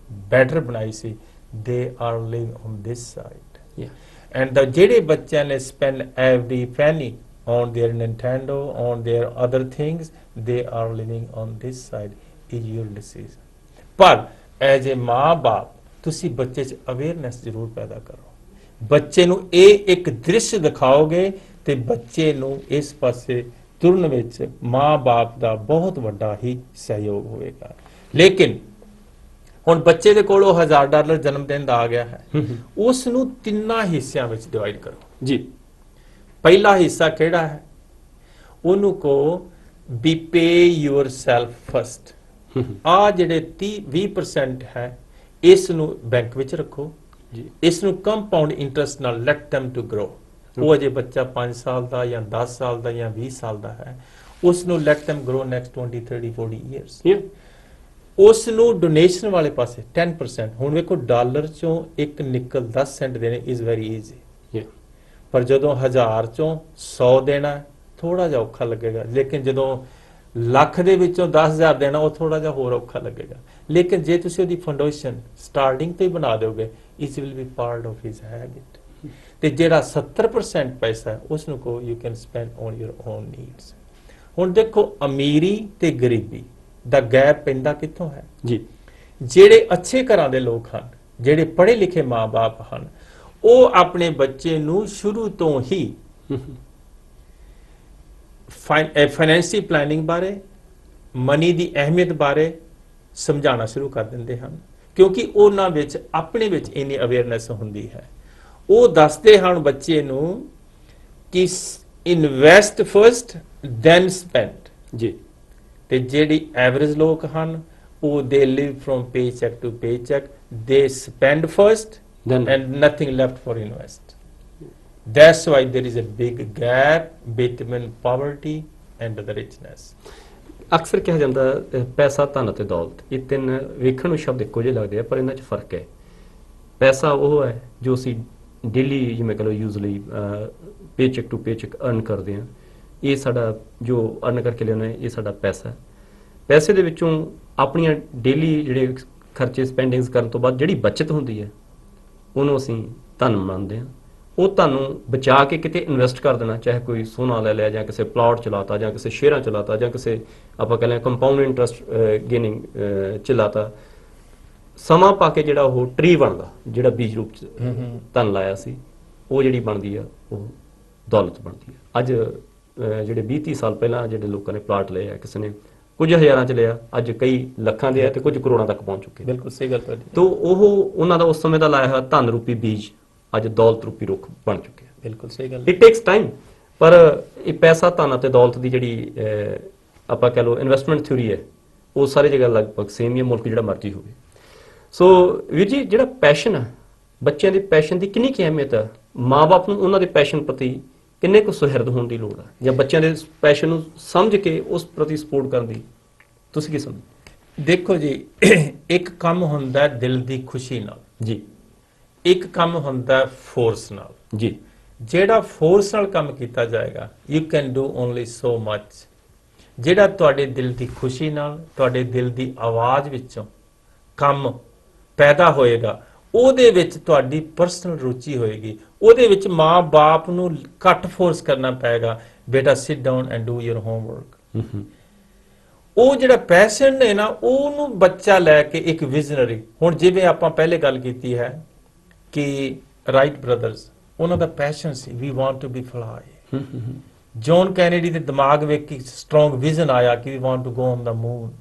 Speaker 2: ਬੈਟਰ ਬਣਾਈ ਸੀ, they are living on this side, and ਜਿਹੜੇ ਬੱਚਿਆਂ ਨੇ spend every penny on their Nintendo, on their other things, they are living on this side, is your decision। ਪਰ as a ਮਾਂ-ਬਾਪ ਤੁਸੀਂ ਬੱਚੇ 'ਚ ਅਵੇਅਰਨੈਸ ਜ਼ਰੂਰ ਪੈਦਾ ਕਰੋ। ਬੱਚੇ ਨੂੰ ਇਹ ਇੱਕ ਦ੍ਰਿਸ਼ ਦਿਖਾਓਗੇ ਤੇ ਬੱਚੇ ਨੂੰ ਇਸ ਪਾਸੇ ਤੁਰਨ ਵਿੱਚ ਮਾਂ-ਬਾਪ ਦਾ ਬਹੁਤ ਵੱਡਾ ਹੀ ਸਹਿਯੋਗ ਹੋਵੇਗਾ। ਲੇਕਿਨ ਹੁਣ ਬੱਚੇ ਦੇ ਕੋਲ ਉਹ $1000 ਜਨਮ ਦਿਨ ਦਾ ਆ ਗਿਆ ਹੈ, ਉਸ ਨੂੰ ਤਿੰਨਾਂ ਹਿੱਸਿਆਂ ਵਿੱਚ ਡਿਵਾਈਡ ਕਰੋ
Speaker 1: ਜੀ।
Speaker 2: ਪਹਿਲਾ ਹਿੱਸਾ ਕਿਹੜਾ ਹੈ, ਉਹਨੂੰ ਕਹੋ ਬੀ ਪੇ ਯੂਅਰਸੈਲਫ ਫਸਟ। ਆ ਜਿਹੜੇ 20% ਹੈ, ਇਸ ਨੂੰ ਬੈਂਕ ਵਿੱਚ ਰੱਖੋ ਜੀ, ਇਸ ਨੂੰ ਕੰਪਾਊਂਡ ਇੰਟਰਸਟ ਨਾਲ ਲੈਟ them ਟੂ ਗਰੋ। ਉਹ ਅਜੇ ਬੱਚਾ 5 ਸਾਲ ਦਾ ਜਾਂ 10 ਸਾਲ ਦਾ ਜਾਂ 20 ਸਾਲ ਦਾ ਹੈ, ਉਸ ਨੂੰ light them grow next 20 30 40 years। ਉਸ ਨੂੰ ਡੋਨੇਸ਼ਨ ਵਾਲੇ ਪਾਸੇ 10%। ਹੁਣ ਵੇਖੋ, ਡਾਲਰ ਚੋਂ ਇੱਕ ਨਿਕਲ 10 ਸੈਂਟ ਦੇਣੇ ਇਜ਼ ਵੈਰੀ ਈਜ਼ੀ, ਪਰ ਜਦੋਂ 1000 ਚੋਂ 100 ਦੇਣਾ ਥੋੜਾ ਜਿਹਾ ਔਖਾ ਲੱਗੇਗਾ। ਲੇਕਿਨ ਜਦੋਂ ਲੱਖ ਦੇ ਵਿੱਚੋਂ 10000 ਦੇਣਾ, ਉਹ ਥੋੜਾ ਜਿਹਾ ਹੋਰ ਔਖਾ ਲੱਗੇਗਾ। ਲੇਕਿਨ ਜੇ ਤੁਸੀਂ ਉਹਦੀ ਫਾਊਂਡੇਸ਼ਨ ਸਟਾਰਟਿੰਗ ਤੋਂ ਹੀ ਬਣਾ ਦਿਓਗੇ, it will be part of his habit. ਤੇ ਜਿਹੜਾ 70% ਪੈਸਾ ਉਸ ਨੂੰ ਕਹੋ you can spend on your own needs. ਹੁਣ ਦੇਖੋ, ਅਮੀਰੀ ਤੇ ਗਰੀਬੀ ਦਾ ਗੈਪ ਪੈਂਦਾ ਕਿੱਥੋਂ ਹੈ ਜੀ। ਜਿਹੜੇ ਅੱਛੇ ਘਰਾਂ ਦੇ ਲੋਕ ਹਨ, ਜਿਹੜੇ ਪੜ੍ਹੇ ਲਿਖੇ ਮਾਂ-ਬਾਪ ਹਨ, ਉਹ ਆਪਣੇ ਬੱਚੇ ਨੂੰ ਸ਼ੁਰੂ ਤੋਂ ਹੀ ਫਾਈਨੈਂਸ਼ੀਅਲ ਪਲੈਨਿੰਗ ਬਾਰੇ, ਮਨੀ ਦੀ ਅਹਿਮੀਅਤ ਬਾਰੇ ਸਮਝਾਉਣਾ ਸ਼ੁਰੂ ਕਰ ਦਿੰਦੇ ਹਨ, ਕਿਉਂਕਿ ਉਹਨਾਂ ਵਿੱਚ ਆਪਣੇ ਵਿੱਚ ਇੰਨੀ ਅਵੇਅਰਨੈਸ ਹੁੰਦੀ ਹੈ। ਉਹ ਦੱਸਦੇ ਹਨ ਬੱਚੇ ਨੂੰ ਕਿ ਇਨਵੈਸਟ ਫਰਸਟ ਦੈਨ ਸਪੈਂਡ।
Speaker 1: ਜੀ।
Speaker 2: ਤੇ ਜਿਹੜੀ ਐਵਰੇਜ ਲੋਕ ਹਨ ਉਹ they live from pay check to pay cheque, they spend first
Speaker 1: Then-
Speaker 2: and nothing left for invest. That's why there is a big gap between poverty and the richness.
Speaker 1: ਅਕਸਰ ਕਿਹਾ ਜਾਂਦਾ ਪੈਸਾ, ਧਨ ਅਤੇ ਦੌਲਤ, ਇਹ ਤਿੰਨ ਵੇਖਣ ਨੂੰ ਸ਼ਬਦ ਇੱਕੋ ਜਿਹੇ ਲੱਗਦੇ ਆ, ਪਰ ਇਹਨਾਂ 'ਚ ਫਰਕ ਹੈ। ਪੈਸਾ ਉਹ ਹੈ ਜੋ ਅਸੀਂ ਡੇਲੀ, ਜਿਵੇਂ ਕਹ ਲਓ usually pay check to pay check earn ਕਰਦੇ ਹਾਂ। ਇਹ ਸਾਡਾ ਜੋ ਅਰਨ ਕਰਕੇ ਲਿਆਉਂਦੇ ਹਾਂ, ਇਹ ਸਾਡਾ ਪੈਸਾ ਹੈ। ਪੈਸੇ ਦੇ ਵਿੱਚੋਂ ਆਪਣੀਆਂ ਡੇਲੀ ਜਿਹੜੇ ਖਰਚੇ, ਸਪੈਂਡਿੰਗਸ ਕਰਨ ਤੋਂ ਬਾਅਦ ਜਿਹੜੀ ਬਚਤ ਹੁੰਦੀ ਹੈ, ਉਹਨੂੰ ਅਸੀਂ ਧਨ ਮੰਨਦੇ ਹਾਂ। ਉਹ ਧਨ ਨੂੰ ਬਚਾ ਕੇ ਕਿਤੇ ਇਨਵੈਸਟ ਕਰ ਦੇਣਾ, ਚਾਹੇ ਕੋਈ ਸੋਨਾ ਲੈ ਲਿਆ, ਜਾਂ ਕਿਸੇ ਪਲਾਟ ਚਲਾਤਾ, ਜਾਂ ਕਿਸੇ ਸ਼ੇਅਰਾਂ ਚਲਾਤਾ, ਜਾਂ ਕਿਸੇ ਆਪਾਂ ਕਹਿੰਦੇ ਕੰਪਾਊਂਡ ਇੰਟਰਸਟ ਗੇਨਿੰਗ ਚਲਾਤਾ। ਸਮਾਂ ਪਾ ਕੇ ਜਿਹੜਾ ਉਹ ਟਰੀ ਬਣਦਾ, ਜਿਹੜਾ ਬੀਜ ਰੂਪ 'ਚ ਧਨ ਲਾਇਆ ਸੀ, ਉਹ ਜਿਹੜੀ ਬਣਦੀ ਆ ਉਹ ਦੌਲਤ ਬਣਦੀ ਆ। ਅੱਜ ਜਿਹੜੇ 20-30 ਸਾਲ ਪਹਿਲਾਂ ਜਿਹੜੇ ਲੋਕਾਂ ਨੇ ਪਲਾਟ ਲਏ ਆ, ਕਿਸੇ ਨੇ ਕੁਝ ਹਜ਼ਾਰਾਂ 'ਚ ਲਿਆ, ਅੱਜ ਕਈ ਲੱਖਾਂ ਦੇ ਆ ਤੇ ਕੁਝ ਕਰੋੜਾਂ ਤੱਕ ਪਹੁੰਚ ਚੁੱਕੇ।
Speaker 2: ਬਿਲਕੁਲ ਸਹੀ ਗੱਲ ਤੁਹਾਡੀ।
Speaker 1: ਤੋ ਉਹਨਾਂ ਦਾ ਉਸ ਸਮੇਂ ਦਾ ਲਾਇਆ ਹੋਇਆ ਧਨ ਰੂਪੀ ਬੀਜ ਅੱਜ ਦੌਲਤ ਰੂਪੀ ਰੁੱਖ ਬਣ ਚੁੱਕਿਆ।
Speaker 2: ਬਿਲਕੁਲ ਸਹੀ ਗੱਲ।
Speaker 1: ਇਟ ਟੇਕਸ ਟਾਈਮ, ਪਰ ਇਹ ਪੈਸਾ, ਧਨ ਅਤੇ ਦੌਲਤ ਦੀ ਜਿਹੜੀ ਆਪਾਂ ਕਹਿ ਲਓ ਇਨਵੈਸਟਮੈਂਟ ਥਿਊਰੀ ਹੈ, ਉਹ ਸਾਰੀ ਜਗ੍ਹਾ ਲਗਭਗ ਸੇਮ ਹੀ ਹੈ, ਮੁਲਕ ਜਿਹੜਾ ਮਰਜ਼ੀ ਹੋਵੇ। ਸੋ ਵੀਰ ਜੀ, ਜਿਹੜਾ ਪੈਸ਼ਨ ਹੈ, ਬੱਚਿਆਂ ਦੇ ਪੈਸ਼ਨ ਦੀ ਕਿੰਨੀ ਕੁ ਅਹਿਮੀਅਤ ਹੈ? ਮਾਂ-ਬਾਪ ਨੂੰ ਉਹਨਾਂ ਦੇ ਪੈਸ਼ਨ ਪ੍ਰਤੀ ਕਿੰਨੇ ਕੁ ਸੁਹਿਰਦ ਹੋਣ ਦੀ ਲੋੜ ਹੈ, ਜਾਂ ਬੱਚਿਆਂ ਦੇ ਪੈਸ਼ਨ ਨੂੰ ਸਮਝ ਕੇ ਉਸ ਪ੍ਰਤੀ ਸਪੋਰਟ ਕਰਨ ਦੀ ਤੁਸੀਂ ਕੀ ਸਮਝਦੇ?
Speaker 2: ਦੇਖੋ ਜੀ, ਇੱਕ ਕੰਮ ਹੁੰਦਾ ਦਿਲ ਦੀ ਖੁਸ਼ੀ ਨਾਲ
Speaker 1: ਜੀ,
Speaker 2: ਇੱਕ ਕੰਮ ਹੁੰਦਾ ਫੋਰਸ ਨਾਲ
Speaker 1: ਜੀ।
Speaker 2: ਜਿਹੜਾ ਫੋਰਸ ਨਾਲ ਕੰਮ ਕੀਤਾ ਜਾਏਗਾ, you can do only so much. ਜਿਹੜਾ ਤੁਹਾਡੇ ਦਿਲ ਦੀ ਖੁਸ਼ੀ ਨਾਲ, ਤੁਹਾਡੇ ਦਿਲ ਦੀ ਆਵਾਜ਼ ਵਿੱਚੋਂ ਕੰਮ ਪੈਦਾ ਹੋਏਗਾ, ਉਹਦੇ ਵਿੱਚ ਤੁਹਾਡੀ ਪਰਸਨਲ ਰੁਚੀ ਹੋਏਗੀ, ਉਹਦੇ ਵਿੱਚ ਮਾਂ-ਬਾਪ ਨੂੰ ਘੱਟ ਫੋਰਸ ਕਰਨਾ ਪਏਗਾ, ਬੇਟਾ sit down and do your homework. ਉਹ ਜਿਹੜਾ ਪੈਸ਼ਨ ਹੈ ਨਾ, ਉਹਨੂੰ ਬੱਚਾ ਲੈ ਕੇ ਇੱਕ ਵਿਜ਼ਨਰੀ, ਹੁਣ ਜਿਵੇਂ ਆਪਾਂ ਪਹਿਲੇ ਗੱਲ ਕੀਤੀ ਹੈ ਕਿ ਰਾਈਟ ਬ੍ਰਦਰਸ, ਉਹਨਾਂ ਦਾ ਪੈਸ਼ਨ ਸੀ we want to be fly. John Kennedy ਦੇ ਦਿਮਾਗ ਵਿੱਚ ਇੱਕ ਸਟਰੋਂਗ ਵਿਜ਼ਨ ਆਇਆ ਕਿ we want to go on the moon.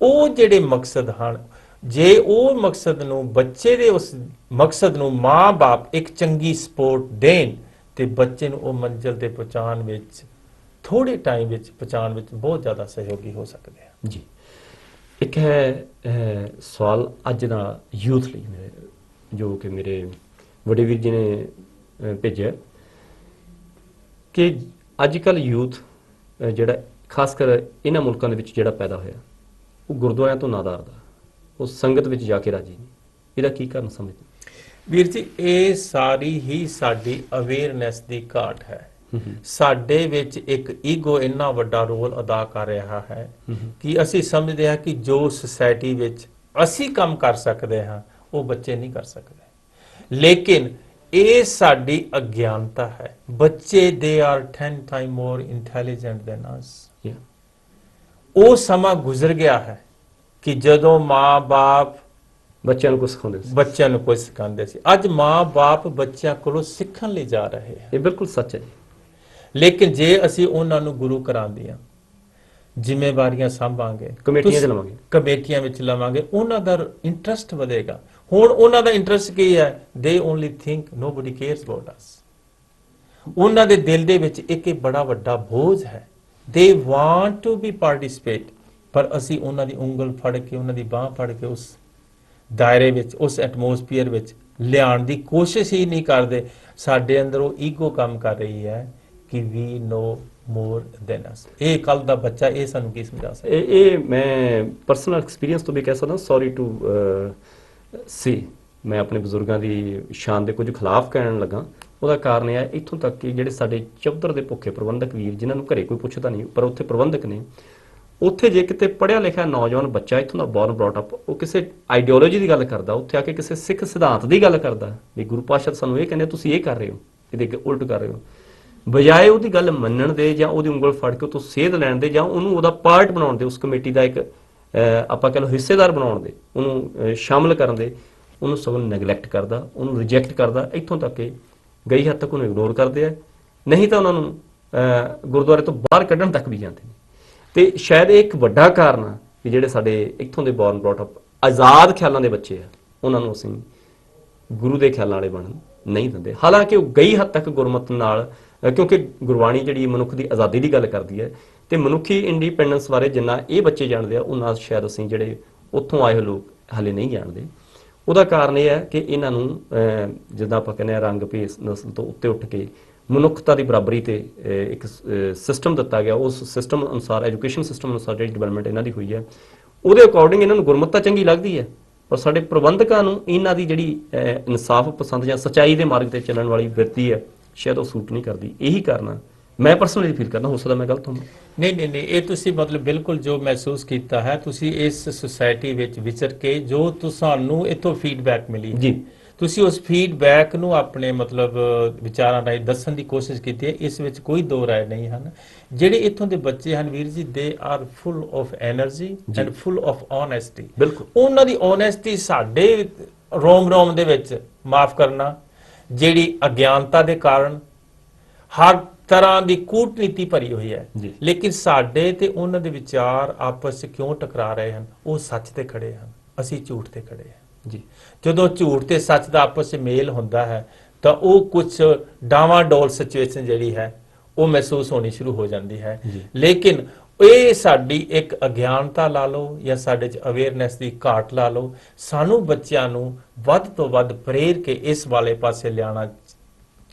Speaker 2: ਉਹ ਜਿਹੜੇ ਮਕਸਦ ਹਨ, ਜੇ ਉਹ ਮਕਸਦ ਨੂੰ, ਬੱਚੇ ਦੇ ਉਸ ਮਕਸਦ ਨੂੰ ਮਾਂ-ਬਾਪ ਇੱਕ ਚੰਗੀ ਸਪੋਰਟ ਦੇਣ, ਤੇ ਬੱਚੇ ਨੂੰ ਉਹ ਮੰਜ਼ਿਲ ਤੇ ਪਹੁੰਚਾਉਣ ਵਿੱਚ, ਥੋੜੇ ਟਾਈਮ ਵਿੱਚ ਪਹੁੰਚਾਉਣ ਵਿੱਚ ਬਹੁਤ ਜ਼ਿਆਦਾ ਸਹਿਯੋਗੀ ਹੋ ਸਕਦੇ ਆ।
Speaker 1: ਜੀ। ਇੱਕ ਹੈ ਸਵਾਲ ਅੱਜ ਦਾ ਯੂਥ ਲਈ, ਜੋ ਕਿ ਮੇਰੇ ਵੱਡੇ ਵੀਰ ਜੀ ਨੇ ਭੇਜਿਆ, ਕਿ ਅੱਜ ਕੱਲ੍ਹ ਯੂਥ ਜਿਹੜਾ ਖਾਸ ਕਰ ਇਹਨਾਂ ਮੁਲਕਾਂ ਦੇ ਵਿੱਚ ਜਿਹੜਾ ਪੈਦਾ ਹੋਇਆ, ਉਹ ਗੁਰਦੁਆਰਿਆਂ ਤੋਂ ਨਾਦਾਰ ਦਾ, ਉਹ ਸੰਗਤ ਵਿੱਚ ਜਾ ਕੇ ਰਾਜੀ ਨਹੀਂ। ਇਹਦਾ ਕੀ ਕਾਰਨ ਸਮਝਦੇ?
Speaker 2: ਵੀਰ ਜੀ, ਇਹ ਸਾਰੀ ਹੀ ਸਾਡੀ ਅਵੇਅਰਨੈਸ ਦੀ ਘਾਟ ਹੈ। ਸਾਡੇ ਵਿੱਚ ਇੱਕ ਈਗੋ ਇੰਨਾ ਵੱਡਾ ਰੋਲ ਅਦਾ ਕਰ ਰਿਹਾ ਹੈ ਕਿ ਅਸੀਂ ਸਮਝਦੇ ਹਾਂ ਕਿ ਜੋ ਸੁਸਾਇਟੀ ਵਿੱਚ ਅਸੀਂ ਕੰਮ ਕਰ ਸਕਦੇ ਹਾਂ, ਉਹ ਬੱਚੇ ਨਹੀਂ ਕਰ ਸਕਦੇ। ਲੇਕਿਨ ਇਹ ਸਾਡੀ ਅਗਿਆਨਤਾ ਹੈ। ਬੱਚੇ they are 10 time more intelligent than us. ਉਹ ਸਮਾਂ ਗੁਜ਼ਰ ਗਿਆ ਹੈ ਕਿ ਜਦੋਂ ਮਾਂ-ਬਾਪ
Speaker 1: ਬੱਚਿਆਂ ਨੂੰ ਕੁਝ
Speaker 2: ਸਿਖਾਉਂਦੇ ਸੀ। ਅੱਜ ਮਾਂ-ਬਾਪ ਬੱਚਿਆਂ ਕੋਲੋਂ ਸਿੱਖਣ ਲਈ ਜਾ ਰਹੇ ਹਨ।
Speaker 1: ਇਹ ਬਿਲਕੁਲ ਸੱਚ ਹੈ।
Speaker 2: ਲੇਕਿਨ ਜੇ ਅਸੀਂ ਉਹਨਾਂ ਨੂੰ ਗੁਰੂ ਘਰਾਂ ਦੀਆਂ ਜ਼ਿੰਮੇਵਾਰੀਆਂ ਸੰਭਾਂਗੇ, ਕਮੇਟੀਆਂ ਵਿੱਚ ਲਵਾਂਗੇ, ਉਹਨਾਂ ਦਾ ਇੰਟਰਸਟ ਵਧੇਗਾ। ਹੁਣ ਉਹਨਾਂ ਦਾ ਇੰਟਰਸਟ ਕੀ ਹੈ? They only think nobody cares about us. ਉਹਨਾਂ ਦੇ ਦਿਲ ਦੇ ਵਿੱਚ ਇੱਕ ਬੜਾ ਵੱਡਾ ਬੋਝ ਹੈ। They want to B participate, ਪਰ ਅਸੀਂ ਉਹਨਾਂ ਦੀ ਉਂਗਲ ਫੜ ਕੇ, ਉਹਨਾਂ ਦੀ ਬਾਹ ਫੜ ਕੇ ਉਸ ਦਾਇਰੇ ਵਿੱਚ, ਉਸ ਐਟਮੋਸਫੀਅਰ ਵਿੱਚ ਲਿਆਉਣ ਦੀ ਕੋਸ਼ਿਸ਼ ਹੀ ਨਹੀਂ ਕਰਦੇ। ਸਾਡੇ ਅੰਦਰ ਉਹ ਈਗੋ ਕੰਮ ਕਰ ਰਹੀ ਹੈ ਕਿ ਵੀ ਨੋ ਮੋਰ ਦੈਨ ਅਸ। ਇਹ ਕੱਲ ਦਾ ਬੱਚਾ ਇਹ ਸਾਨੂੰ ਕੀ ਸਮਝਾ ਸਕਦਾ?
Speaker 1: ਇਹ ਮੈਂ ਪਰਸਨਲ ਐਕਸਪੀਰੀਅੰਸ ਤੋਂ ਵੀ ਕਹਿ ਸਕਦਾ। ਸੌਰੀ ਟੂ ਸੇ, ਮੈਂ ਆਪਣੇ ਬਜ਼ੁਰਗਾਂ ਦੀ ਸ਼ਾਨ ਦੇ ਕੁਝ ਖਿਲਾਫ ਕਹਿਣ ਲੱਗਾ। ਉਹਦਾ ਕਾਰਨ ਇਹ ਹੈ, ਇੱਥੋਂ ਤੱਕ ਕਿ ਜਿਹੜੇ ਸਾਡੇ ਚੌਧਰ ਦੇ ਭੁੱਖੇ ਪ੍ਰਬੰਧਕ ਵੀਰ, ਜਿਨ੍ਹਾਂ ਨੂੰ ਘਰੇ ਕੋਈ ਪੁੱਛਦਾ ਨਹੀਂ, ਪਰ ਉੱਥੇ ਪ੍ਰਬੰਧਕ ਨੇ, ਉੱਥੇ ਜੇ ਕਿਤੇ ਪੜ੍ਹਿਆ ਲਿਖਿਆ ਨੌਜਵਾਨ ਬੱਚਾ ਇੱਥੋਂ ਦਾ ਬੌਰਨ ਬ੍ਰੌਟ ਅਪ, ਉਹ ਕਿਸੇ ਆਈਡੀਓਲੋਜੀ ਦੀ ਗੱਲ ਕਰਦਾ, ਉੱਥੇ ਆ ਕੇ ਕਿਸੇ ਸਿੱਖ ਸਿਧਾਂਤ ਦੀ ਗੱਲ ਕਰਦਾ ਵੀ ਗੁਰੂ ਪਾਤਸ਼ਾਹ ਸਾਨੂੰ ਇਹ ਕਹਿੰਦੇ, ਤੁਸੀਂ ਇਹ ਕਰ ਰਹੇ ਹੋ, ਇਹਦੇ ਉਲਟ ਕਰ ਰਹੇ ਹੋ, ਬਜਾਏ ਉਹਦੀ ਗੱਲ ਮੰਨਣ ਦੇ ਜਾਂ ਉਹਦੀ ਉਂਗਲ ਫੜ ਕੇ ਤੋਂ ਸੇਧ ਲੈਣ ਦੇ ਜਾਂ ਉਹਨੂੰ ਉਹਦਾ ਪਾਰਟ ਬਣਾਉਣ ਦੇ, ਉਸ ਕਮੇਟੀ ਦਾ ਇੱਕ ਆਪਾਂ ਕਹਿ ਲਓ ਹਿੱਸੇਦਾਰ ਬਣਾਉਣ ਦੇ, ਉਹਨੂੰ ਸ਼ਾਮਲ ਕਰਨ ਦੇ, ਉਹਨੂੰ ਸਗੋਂ ਨੈਗਲੈਕਟ ਕਰਦਾ, ਉਹਨੂੰ ਰਿਜੈਕਟ ਕਰਦਾ। ਇੱਥੋਂ ਤੱਕ ਕਿ ਗਈ ਹੱਦ ਤੱਕ ਉਹਨੂੰ ਇਗਨੋਰ ਕਰਦੇ ਆ, ਨਹੀਂ ਤਾਂ ਉਹਨਾਂ ਨੂੰ ਗੁਰਦੁਆਰੇ ਤੋਂ ਬਾਹਰ ਕੱਢਣ ਤੱਕ ਵੀ ਜਾਂਦੇ ਨੇ। ਤੇ ਸ਼ਾਇਦ ਇਹ ਇੱਕ ਵੱਡਾ ਕਾਰਨ ਆ ਕਿ ਜਿਹੜੇ ਸਾਡੇ ਇੱਥੋਂ ਦੇ ਬੌਰਨ ਬ੍ਰੌਟ ਅਪ ਆਜ਼ਾਦ ਖਿਆਲਾਂ ਦੇ ਬੱਚੇ ਆ, ਉਹਨਾਂ ਨੂੰ ਅਸੀਂ ਗੁਰੂ ਦੇ ਖਿਆਲਾਂ ਵਾਲੇ ਬਣਨ ਨਹੀਂ ਦਿੰਦੇ। ਹਾਲਾਂਕਿ ਉਹ ਕਈ ਹੱਦ ਤੱਕ ਗੁਰਮਤ ਨਾਲ ਕਿਉਂਕਿ ਗੁਰਬਾਣੀ ਜਿਹੜੀ ਮਨੁੱਖ ਦੀ ਆਜ਼ਾਦੀ ਦੀ ਗੱਲ ਕਰਦੀ ਹੈ, ਤੇ ਮਨੁੱਖੀ ਇੰਡੀਪੈਂਡੈਂਸ ਬਾਰੇ ਜਿੰਨਾ ਇਹ ਬੱਚੇ ਜਾਣਦੇ ਆ ਉਹਨਾਂ ਸ਼ਾਇਦ ਅਸੀਂ ਜਿਹੜੇ ਉੱਥੋਂ ਆਏ ਹੋਏ ਲੋਕ ਹਾਲੇ ਨਹੀਂ ਜਾਣਦੇ। ਉਹਦਾ ਕਾਰਨ ਇਹ ਹੈ ਕਿ ਇਹਨਾਂ ਨੂੰ ਜਿੱਦਾਂ ਆਪਾਂ ਕਹਿੰਦੇ ਆ ਰੰਗ ਭੇਸ ਨਸਲ ਤੋਂ ਉੱਤੇ ਉੱਠ ਕੇ ਮਨੁੱਖਤਾ ਦੀ ਬਰਾਬਰੀ ਤੇ ਇੱਕ ਸਿਸਟਮ ਦਿੱਤਾ ਗਿਆ। ਉਸ ਸਿਸਟਮ ਅਨੁਸਾਰ, ਐਜੂਕੇਸ਼ਨ ਸਿਸਟਮ ਅਨੁਸਾਰ ਜਿਹੜੀ ਡਿਵੈਲਪਮੈਂਟ ਇਹਨਾਂ ਦੀ ਹੋਈ ਹੈ, ਉਹਦੇ ਅਕੋਰਡਿੰਗ ਇਹਨਾਂ ਨੂੰ ਗੁਰਮਤਤਾ ਚੰਗੀ ਲੱਗਦੀ ਹੈ, ਪਰ ਸਾਡੇ ਪ੍ਰਬੰਧਕਾਂ ਨੂੰ ਇਹਨਾਂ ਦੀ ਜਿਹੜੀ ਇਨਸਾਫ ਪਸੰਦ ਜਾਂ ਸੱਚਾਈ ਦੇ ਮਾਰਗ ਤੇ ਚੱਲਣ ਵਾਲੀ ਬਿਰਤੀ ਹੈ ਸ਼ਾਇਦ ਉਹ ਸੂਟ ਨਹੀਂ ਕਰਦੀ। ਇਹੀ ਕਾਰਨ ਆ, ਮੈਂ ਪਰਸਨਲੀ ਫੀਲ ਕਰਦਾ, ਹੋ ਸਕਦਾ ਮੈਂ ਗਲਤ ਹੋਵਾਂ।
Speaker 2: ਨਹੀਂ, ਇਹ ਤੁਸੀਂ ਮਤਲਬ ਬਿਲਕੁਲ ਜੋ ਮਹਿਸੂਸ ਕੀਤਾ ਹੈ, ਤੁਸੀਂ ਇਸ ਸੁਸਾਇਟੀ ਵਿੱਚ ਵਿਚਰ ਕੇ ਜੋ ਤੁਹਾਨੂੰ ਇੱਥੋਂ ਫੀਡਬੈਕ ਮਿਲੀ
Speaker 1: ਜੀ,
Speaker 2: ਤੁਸੀਂ ਉਸ ਫੀਡਬੈਕ ਨੂੰ ਆਪਣੇ ਮਤਲਬ ਵਿਚਾਰਾਂ ਰਾਹੀਂ ਦੱਸਣ ਦੀ ਕੋਸ਼ਿਸ਼ ਕੀਤੀ ਹੈ। ਇਸ ਵਿੱਚ ਕੋਈ ਦੋ ਰਾਏ ਨਹੀਂ ਹਨ। ਜਿਹੜੇ ਇੱਥੋਂ ਦੇ ਬੱਚੇ ਹਨ ਵੀਰ ਜੀ, they are full of energy and full of honesty.
Speaker 1: ਬਿਲਕੁਲ
Speaker 2: ਉਹਨਾਂ ਦੀ ਓਨੈਸਟੀ ਸਾਡੇ ਰੋਮ ਦੇ ਵਿੱਚ, ਮਾਫ ਕਰਨਾ, ਜਿਹੜੀ ਅਗਿਆਨਤਾ ਦੇ ਕਾਰਨ ਹਰ ਤਰ੍ਹਾਂ ਦੀ ਕੂਟਨੀਤੀ ਭਰੀ ਹੋਈ ਹੈ, ਲੇਕਿਨ ਸਾਡੇ ਤੇ ਉਹਨਾਂ ਦੇ ਵਿਚਾਰ ਆਪਸ ਵਿੱਚ ਕਿਉਂ ਟਕਰਾ ਰਹੇ ਹਨ? ਉਹ ਸੱਚ ਤੇ ਖੜੇ ਹਨ, ਅਸੀਂ ਝੂਠ ਤੇ ਖੜੇ ਹਾਂ ਜੀ। ਜਦੋਂ ਝੂਠ ਤੇ ਸੱਚ ਦਾ ਆਪਸ ਵਿੱਚ ਮੇਲ ਹੁੰਦਾ ਹੈ ਤਾਂ ਉਹ ਕੁਝ ਡਾਵਾਡੋਲ ਸਿਚੁਏਸ਼ਨ ਜਿਹੜੀ ਹੈ ਉਹ ਮਹਿਸੂਸ ਹੋਣੀ ਸ਼ੁਰੂ ਹੋ ਜਾਂਦੀ ਹੈ। ਲੇਕਿਨ ਇਹ ਸਾਡੀ ਇੱਕ ਅਗਿਆਨਤਾ ਲਾ ਲਓ ਜਾਂ ਸਾਡੇ 'ਚ ਅਵੇਅਰਨੈਸ ਦੀ ਘਾਟ ਲਾ ਲਓ, ਸਾਨੂੰ ਬੱਚਿਆਂ ਨੂੰ ਵੱਧ ਤੋਂ ਵੱਧ ਪ੍ਰੇਰ ਕੇ ਇਸ ਵਾਲੇ ਪਾਸੇ ਲਿਆਉਣਾ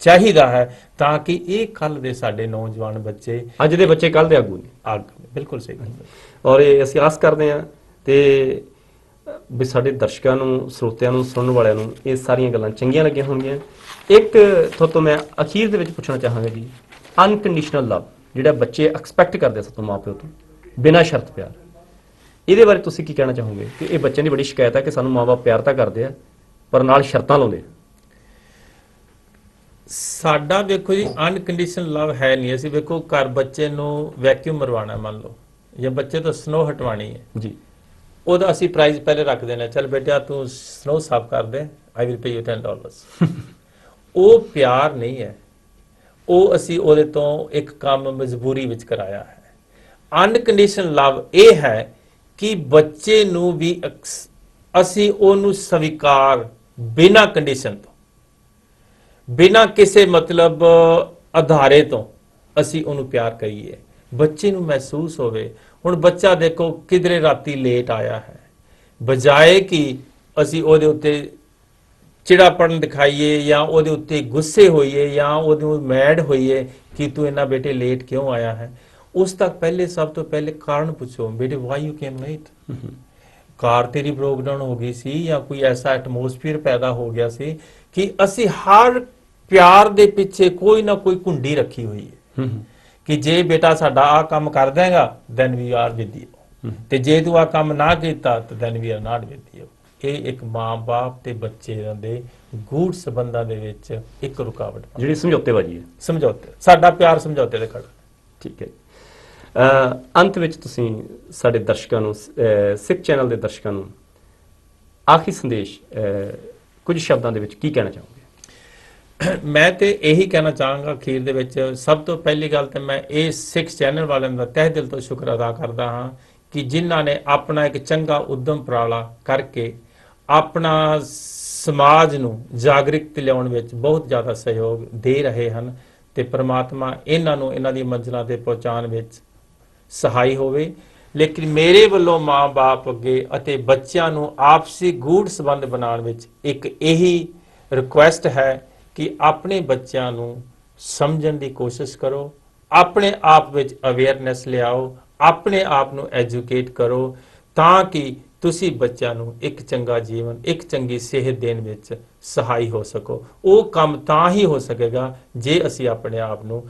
Speaker 2: ਚਾਹੀਦਾ ਹੈ, ਤਾਂ ਕਿ ਇਹ ਕੱਲ ਦੇ ਸਾਡੇ ਨੌਜਵਾਨ ਬੱਚੇ,
Speaker 1: ਅੱਜ ਦੇ ਬੱਚੇ ਕੱਲ ਦੇ ਆਗੂ ਨੇ।
Speaker 2: ਬਿਲਕੁਲ ਸਹੀ।
Speaker 1: ਔਰ ਇਹ ਅਸੀਂ ਆਸ ਕਰਦੇ ਹਾਂ ਤੇ ਵੀ ਸਾਡੇ ਦਰਸ਼ਕਾਂ ਨੂੰ, ਸਰੋਤਿਆਂ ਨੂੰ, ਸੁਣਨ ਵਾਲਿਆਂ ਨੂੰ ਇਹ ਸਾਰੀਆਂ ਗੱਲਾਂ ਚੰਗੀਆਂ ਲੱਗੀਆਂ ਹੋਣਗੀਆਂ। ਇੱਕ ਤੁਹਾਡੇ ਤੋਂ ਮੈਂ ਅਖੀਰ ਦੇ ਵਿੱਚ ਪੁੱਛਣਾ ਚਾਹਾਂਗਾ ਜੀ, ਅਨਕੰਡੀਸ਼ਨਲ ਲਵ ਜਿਹੜਾ ਬੱਚੇ ਐਕਸਪੈਕਟ ਕਰਦੇ ਸਭ ਤੋਂ ਮਾਪਿਓ ਤੋਂ, ਬਿਨਾਂ ਸ਼ਰਤ ਪਿਆਰ, ਇਹਦੇ ਬਾਰੇ ਤੁਸੀਂ ਕੀ ਕਹਿਣਾ ਚਾਹੋਗੇ? ਕਿ ਇਹ ਬੱਚਿਆਂ ਦੀ ਬੜੀ ਸ਼ਿਕਾਇਤ ਹੈ ਕਿ ਸਾਨੂੰ ਮਾਂ-ਬਾਪ ਪਿਆਰ ਤਾਂ ਕਰਦੇ ਆ ਪਰ ਨਾਲ ਸ਼ਰਤਾਂ ਲਾਉਂਦੇ ਆ।
Speaker 2: ਸਾਡਾ ਵੇਖੋ ਜੀ ਅਨਕੰਡੀਸ਼ਨਲ ਲਵ ਹੈ ਨਹੀਂ। ਅਸੀਂ ਵੇਖੋ ਘਰ ਬੱਚੇ ਨੂੰ ਵੈਕਿਊਮ ਮਰਵਾਉਣਾ ਮੰਨ ਲਓ, ਜਾਂ ਬੱਚੇ ਤੋਂ ਸਨੋ ਹਟਵਾਣੀ ਹੈ
Speaker 1: ਜੀ,
Speaker 2: ਉਹਦਾ ਅਸੀਂ ਪ੍ਰਾਈਜ਼ ਪਹਿਲੇ ਰੱਖ ਦੇਣਾ, ਚੱਲ ਬੇਟਾ ਤੂੰ ਸਨੋ ਸਾਫ ਕਰ ਦੇ, ਆਈ ਵਿਲ ਪੇ ਯੂ $10। ਉਹ ਪਿਆਰ ਨਹੀਂ ਹੈ, ਉਹ ਅਸੀਂ ਉਹਦੇ ਤੋਂ ਇੱਕ ਕੰਮ ਮਜਬੂਰੀ ਵਿੱਚ ਕਰਾਇਆ ਹੈ। ਅਨਕੰਡੀਸ਼ਨਲ ਲਵ ਇਹ ਹੈ ਕਿ ਬੱਚੇ ਨੂੰ ਵੀ ਅਸੀਂ ਉਹਨੂੰ ਸਵੀਕਾਰ ਬਿਨਾਂ ਕੰਡੀਸ਼ਨ ਤੋਂ, ਬਿਨਾਂ ਕਿਸੇ ਮਤਲਬ ਆਧਾਰੇ ਤੋਂ ਅਸੀਂ ਉਹਨੂੰ ਪਿਆਰ ਕਰੀਏ, ਬੱਚੇ ਨੂੰ ਮਹਿਸੂਸ ਹੋਵੇ। ਹੁਣ ਬੱਚਾ ਦੇਖੋ ਕਿਧਰੇ ਰਾਤੀ ਲੇਟ ਆਇਆ ਹੈ, ਬਜਾਏ ਕਿ ਅਸੀਂ ਉਹਦੇ ਉੱਤੇ ਚਿੜਾਪਣ ਦਿਖਾਈਏ ਜਾਂ ਉਹਦੇ ਉੱਤੇ ਗੁੱਸੇ ਹੋਈਏ ਜਾਂ ਉਹਦੇ ਨੂੰ ਮੈਡ ਹੋਈਏ ਕਿ ਤੂੰ ਇੰਨਾ ਬੇਟੇ ਲੇਟ ਕਿਉਂ ਆਇਆ ਹੈ, ਉਸ ਤੱਕ ਪਹਿਲੇ ਸਭ ਤੋਂ ਪਹਿਲੇ ਕਾਰਨ ਪੁੱਛੋ, ਬੇਟੇ ਵਾਈ ਯੂ ਕੇਮ ਲੇਟ? ਕਾਰ ਤੇਰੀ ਬ੍ਰੋਕਡਾਊਨ ਹੋ ਗਈ ਸੀ ਜਾਂ ਕੋਈ ਐਸਾ ਐਟਮੋਸਫੀਅਰ ਪੈਦਾ ਹੋ ਗਿਆ ਸੀ ਕਿ ਅਸੀਂ ਹਰ ਪਿਆਰ ਦੇ ਪਿੱਛੇ ਕੋਈ ਨਾ ਕੋਈ ਕੁੰਡੀ ਰੱਖੀ ਹੋਈ ਹੈ ਕਿ ਜੇ ਬੇਟਾ ਸਾਡਾ ਆ ਕੰਮ ਕਰ ਦੇਗਾ then we are with you, ਤੇ ਜੇ ਤੂੰ ਆ ਕੰਮ ਨਾ ਕੀਤਾ ਤਾਂ then we are not with you. ਇਹ ਇੱਕ ਮਾਂ-ਬਾਪ ਤੇ ਬੱਚੇ ਦੇ ਗੂੜ ਸੰਬੰਧਾਂ ਦੇ ਵਿੱਚ ਇੱਕ ਰੁਕਾਵਟ, ਜਿਹੜੀ
Speaker 1: ਸਮਝੌਤੇਬਾਜ਼ੀ ਹੈ।
Speaker 2: ਸਮਝੌਤੇ, ਸਾਡਾ ਪਿਆਰ ਸਮਝੌਤੇ ਤੇ ਖੜਾ।
Speaker 1: ਠੀਕ ਹੈ। ਅੰਤ ਵਿੱਚ ਤੁਸੀਂ ਸਾਡੇ ਦਰਸ਼ਕਾਂ ਨੂੰ, ਸਿੱਖ ਚੈਨਲ ਦੇ ਦਰਸ਼ਕਾਂ ਨੂੰ ਆਖਰੀ ਸੰਦੇਸ਼ ਕੁਝ ਸ਼ਬਦਾਂ ਦੇ ਵਿੱਚ ਕੀ ਕਹਿਣਾ ਚਾਹੋਗੇ?
Speaker 2: ਮੈਂ ਤੇ ਇਹੀ ਕਹਿਣਾ ਚਾਹਾਂਗਾ ਅਖੀਰ ਦੇ ਵਿੱਚ, ਸਭ ਤੋਂ ਪਹਿਲੀ ਗੱਲ ਤੇ ਮੈਂ ਇਹ ਸਿੱਖ ਚੈਨਲ ਵਾਲਿਆਂ ਦਾ ਤਹਿ ਦਿਲ ਤੋਂ ਸ਼ੁਕਰ ਅਦਾ ਕਰਦਾ ਹਾਂ ਕਿ ਜਿਨ੍ਹਾਂ ਨੇ ਆਪਣਾ ਇੱਕ ਚੰਗਾ ਉਦਮ ਉਪਰਾਲਾ ਕਰਕੇ ਆਪਣਾ ਸਮਾਜ ਨੂੰ ਜਾਗਰਿਤ ਲਿਆਉਣ ਵਿੱਚ ਬਹੁਤ ਜ਼ਿਆਦਾ ਸਹਿਯੋਗ ਦੇ ਰਹੇ ਹਨ, ਤੇ ਪ੍ਰਮਾਤਮਾ ਇਹਨਾਂ ਨੂੰ ਇਹਨਾਂ ਦੀ ਮੰਜ਼ਿਲਾਂ ਤੇ ਪਹੁੰਚਾਉਣ ਵਿੱਚ ਸਹਾਈ ਹੋਵੇ। ਲੇਕਿਨ ਮੇਰੇ ਵੱਲੋਂ ਮਾਂ-ਬਾਪ ਅੱਗੇ ਅਤੇ ਬੱਚਿਆਂ ਨੂੰ ਆਪਸੀ ਗੂੜ ਸੰਬੰਧ ਬਣਾਉਣ ਵਿੱਚ ਇੱਕ ਇਹੀ ਰਿਕੁਐਸਟ ਹੈ ਕਿ ਆਪਣੇ ਬੱਚਿਆਂ ਨੂੰ ਸਮਝਣ ਦੀ ਕੋਸ਼ਿਸ਼ ਕਰੋ, ਆਪਣੇ ਆਪ ਵਿੱਚ ਅਵੇਅਰਨੈਸ ਲਿਆਓ, ਆਪਣੇ ਆਪ ਨੂੰ ਐਜੂਕੇਟ ਕਰੋ, ਤਾਂ ਕਿ ਤੁਸੀਂ ਬੱਚਿਆਂ ਨੂੰ ਇੱਕ ਚੰਗਾ ਜੀਵਨ, ਇੱਕ ਚੰਗੀ ਸਿਹਤ ਦੇਣ ਵਿੱਚ ਸਹਾਈ ਹੋ ਸਕੋ। ਉਹ ਕੰਮ ਤਾਂ ਹੀ ਹੋ ਸਕੇਗਾ ਜੇ ਅਸੀਂ ਆਪਣੇ ਆਪ ਨੂੰ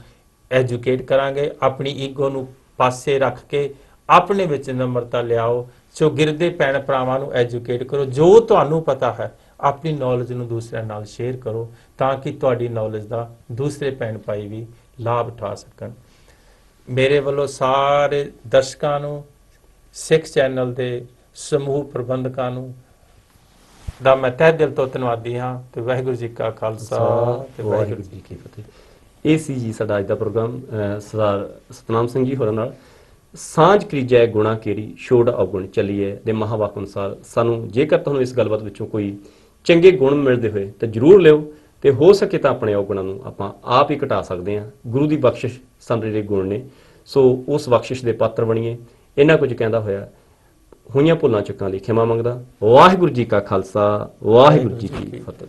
Speaker 2: ਐਜੂਕੇਟ ਕਰਾਂਗੇ। ਆਪਣੀ ਈਗੋ ਨੂੰ ਪਾਸੇ ਰੱਖ ਕੇ ਆਪਣੇ ਵਿੱਚ ਨਮਰਤਾ ਲਿਆਓ, ਚੌਗਿਰਦੇ ਭੈਣ ਭਰਾਵਾਂ ਨੂੰ ਐਜੂਕੇਟ ਕਰੋ, ਜੋ ਤੁਹਾਨੂੰ ਪਤਾ ਹੈ ਆਪਣੀ ਨੌਲੇਜ ਨੂੰ ਦੂਸਰਿਆਂ ਨਾਲ ਸ਼ੇਅਰ ਕਰੋ, ਤਾਂ ਕਿ ਤੁਹਾਡੀ ਨੌਲੇਜ ਦਾ ਦੂਸਰੇ ਭੈਣ ਭਾਈ ਵੀ ਲਾਭ ਉਠਾ ਸਕਣ। ਮੇਰੇ ਵੱਲੋਂ ਸਾਰੇ ਦਰਸ਼ਕਾਂ ਨੂੰ, ਸਿੱਖ ਚੈਨਲ ਦੇ ਸਮੂਹ ਪ੍ਰਬੰਧਕਾਂ ਨੂੰ ਦਾ ਮੈਂ ਤਹਿ ਦਿਲ ਤੋਂ ਧੰਨਵਾਦੀ ਹਾਂ, ਤੇ ਵਾਹਿਗੁਰੂ ਜੀ ਕਾ ਖਾਲਸਾ ਤੇ ਵਾਹਿਗੁਰੂ ਜੀ ਕੀ ਫਤਿਹ।
Speaker 1: ਇਹ ਸੀ ਜੀ ਸਾਡਾ ਅੱਜ ਦਾ ਪ੍ਰੋਗਰਾਮ ਸਰਦਾਰ ਸਤਨਾਮ ਸਿੰਘ ਜੀ ਹੋਰਾਂ ਨਾਲ, ਸਾਂਝ ਕਰੀਜੈ ਗੁਣਾ ਕੇਰੀ ਛੋੜ ਅਵਗੁਣ ਚੱਲੀਏ ਦੇ ਮਹਾਵਾਕ ਅਨੁਸਾਰ। ਸਾਨੂੰ ਜੇਕਰ ਤੁਹਾਨੂੰ ਇਸ ਗੱਲਬਾਤ ਵਿੱਚੋਂ ਕੋਈ ਚੰਗੇ ਗੁਣ ਮਿਲਦੇ ਹੋਏ ਤਾਂ ਜ਼ਰੂਰ ਲਿਓ, ਤੇ ਹੋ ਸਕੇ ਤਾਂ ਆਪਣੇ ਔਗਣਾਂ ਨੂੰ ਆਪਾਂ ਆਪ ਹੀ ਘਟਾ ਸਕਦੇ ਹਾਂ। ਗੁਰੂ ਦੀ ਬਖਸ਼ਿਸ਼ ਸਾਨੂੰ ਜਿਹੜੇ ਗੁਣ ਨੇ, ਸੋ ਉਸ ਬਖਸ਼ਿਸ਼ ਦੇ ਪਾਤਰ ਬਣੀਏ। ਇਹਨਾਂ ਕੁਝ ਕਹਿੰਦਾ ਹੋਇਆ ਹੋਈਆਂ ਭੁੱਲਾਂ ਚੁੱਕਾਂ ਲਈ ਖਿਮਾ ਮੰਗਦਾ। ਵਾਹਿਗੁਰੂ ਜੀ ਕਾ ਖਾਲਸਾ, ਵਾਹਿਗੁਰੂ ਜੀ ਕੀ ਫਤਿਹ।